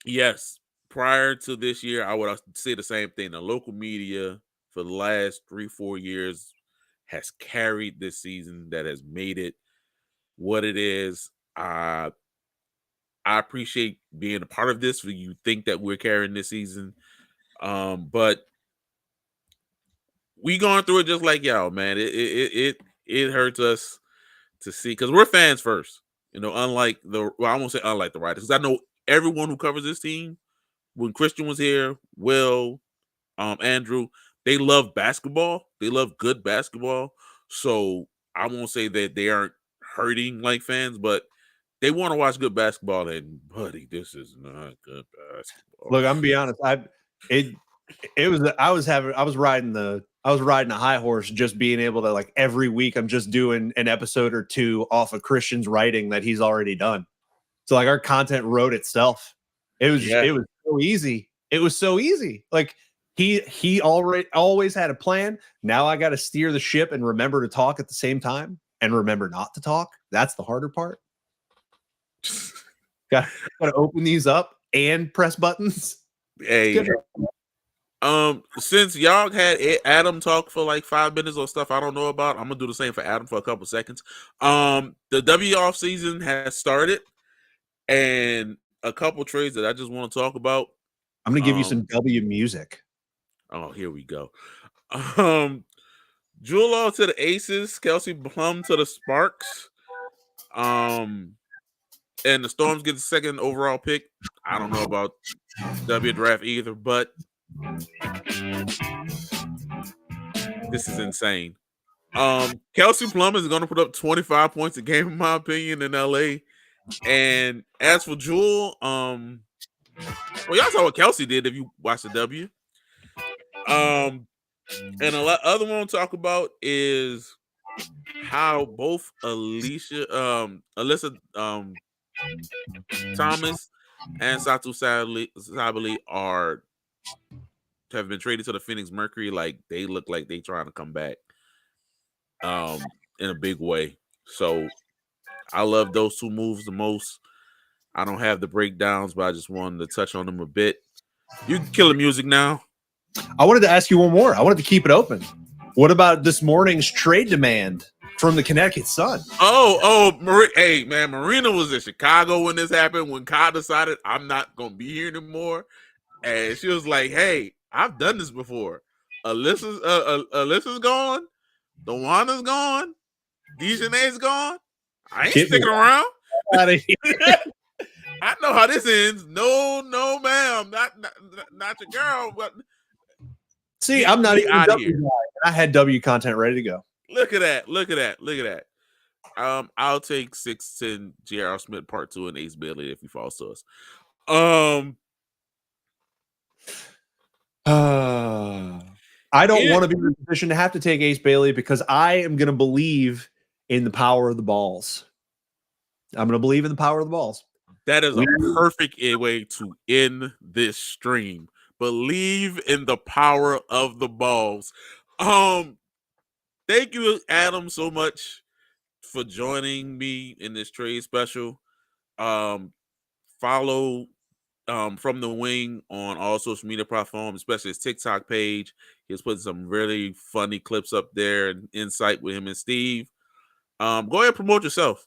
Yes, prior to this year, I would say the same thing. The local media for the last 3-4 years has carried this season, that has made it what it is. I appreciate being a part of this. For you think that we're carrying this season, but we going through it just like y'all, man. It hurts us to see, because we're fans first. Unlike I won't say unlike the writers, because I know everyone who covers this team. When Christian was here, Will, Andrew, they love basketball. They love good basketball. So I won't say that they aren't hurting like fans, but they want to watch good basketball. And buddy, this is not good basketball. Look, I'm gonna be honest. I was riding a high horse, just being able to, like, every week I'm just doing an episode or 2 off of Christian's writing that he's already done. So, like, our content wrote itself. It was so easy. It was so easy. Like, he always had a plan. Now I got to steer the ship and remember to talk at the same time and remember not to talk. That's the harder part. Got to open these up and press buttons. Hey, since y'all had Adam talk for like 5 minutes or stuff I don't know about, I'm gonna do the same for Adam for a couple seconds. The W off season has started, and a couple trades that I just want to talk about. I'm gonna give you some W music. Oh, here we go. Jewel Law to the Aces, Kelsey Plum to the Sparks. And the Storms get the 2nd overall pick. I don't know about W draft either, but this is insane. Kelsey Plum is going to put up 25 points a game, in my opinion, in LA. And as for Jewel, well, y'all saw what Kelsey did if you watch the W. And other one to talk about is how both Alyssa Thomas and Satu Sabali have been traded to the Phoenix Mercury. Like they look like they trying to come back in a big way. So I love those two moves the most. I don't have the breakdowns, but I just wanted to touch on them a bit. You can kill the music now. I wanted to ask you one more. I wanted to keep it open. What about this morning's trade demand from the Connecticut Sun? Hey man, Marina was in Chicago when this happened. When Kyle decided I'm not gonna be here anymore, and she was like, "Hey, I've done this before. Alyssa's gone. Dewana's gone. Dejanay's gone. I ain't sticking around. Out of here. I know how this ends. No, ma'am, not your girl. But see, I'm not even out of W here. guy. I had W content ready to go. Look at that. I'll take 6'10" J.R. Smith Part 2 and Ace Bailey if he falls to us. I don't want to be in a position to have to take Ace Bailey because I am going to believe in the power of the balls. I'm going to believe in the power of the balls. That is a perfect way to end this stream. Believe in the power of the balls. Thank you, Adam, so much for joining me in this trade special. Follow From the Wing on all social media platforms, especially his TikTok page. He's putting some really funny clips up there and insight with him and Steve. Go ahead and promote yourself.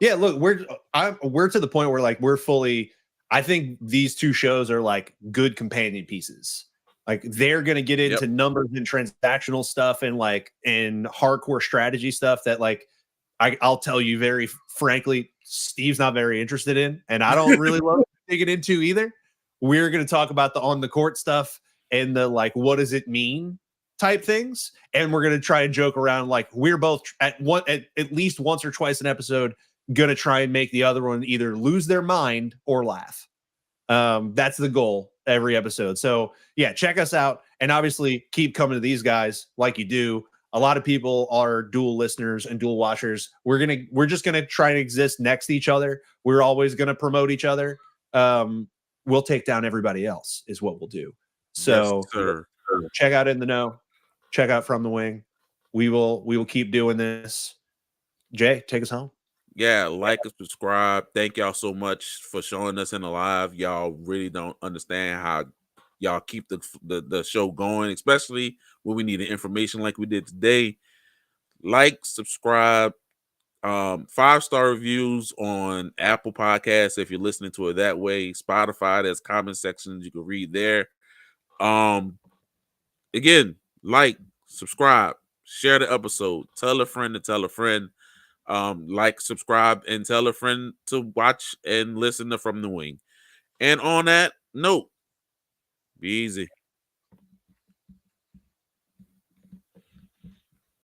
Yeah, look, we're to the point where like we're fully. I think these two shows are like good companion pieces. Like they're gonna get into numbers and transactional stuff and like in hardcore strategy stuff that like I'll tell you very frankly, Steve's not very interested in, and I don't really love digging into either. We're gonna talk about the on the court stuff and the like, what does it mean type things, and we're gonna try and joke around like we're both at least once or twice an episode gonna try and make the other one either lose their mind or laugh. That's the goal every episode. So yeah, check us out and obviously keep coming to these guys like you do. A lot of people are dual listeners and dual watchers. We're just gonna try and exist next to each other. We're always gonna promote each other. We'll take down everybody else is what we'll do. So yes, check out In the Know, check out From the Wing. We will keep doing this. Jay, take us home. Yeah, like and subscribe. Thank y'all so much for showing us in the live. Y'all really don't understand how y'all keep the show going, especially when we need information like we did today. Like, subscribe, 5-star reviews on Apple Podcasts if you're listening to it that way. Spotify, there's comment sections you can read there. Again, like, subscribe, share the episode, tell a friend to tell a friend. Like, subscribe, and tell a friend to watch and listen to From the Wing. And on that note, be easy.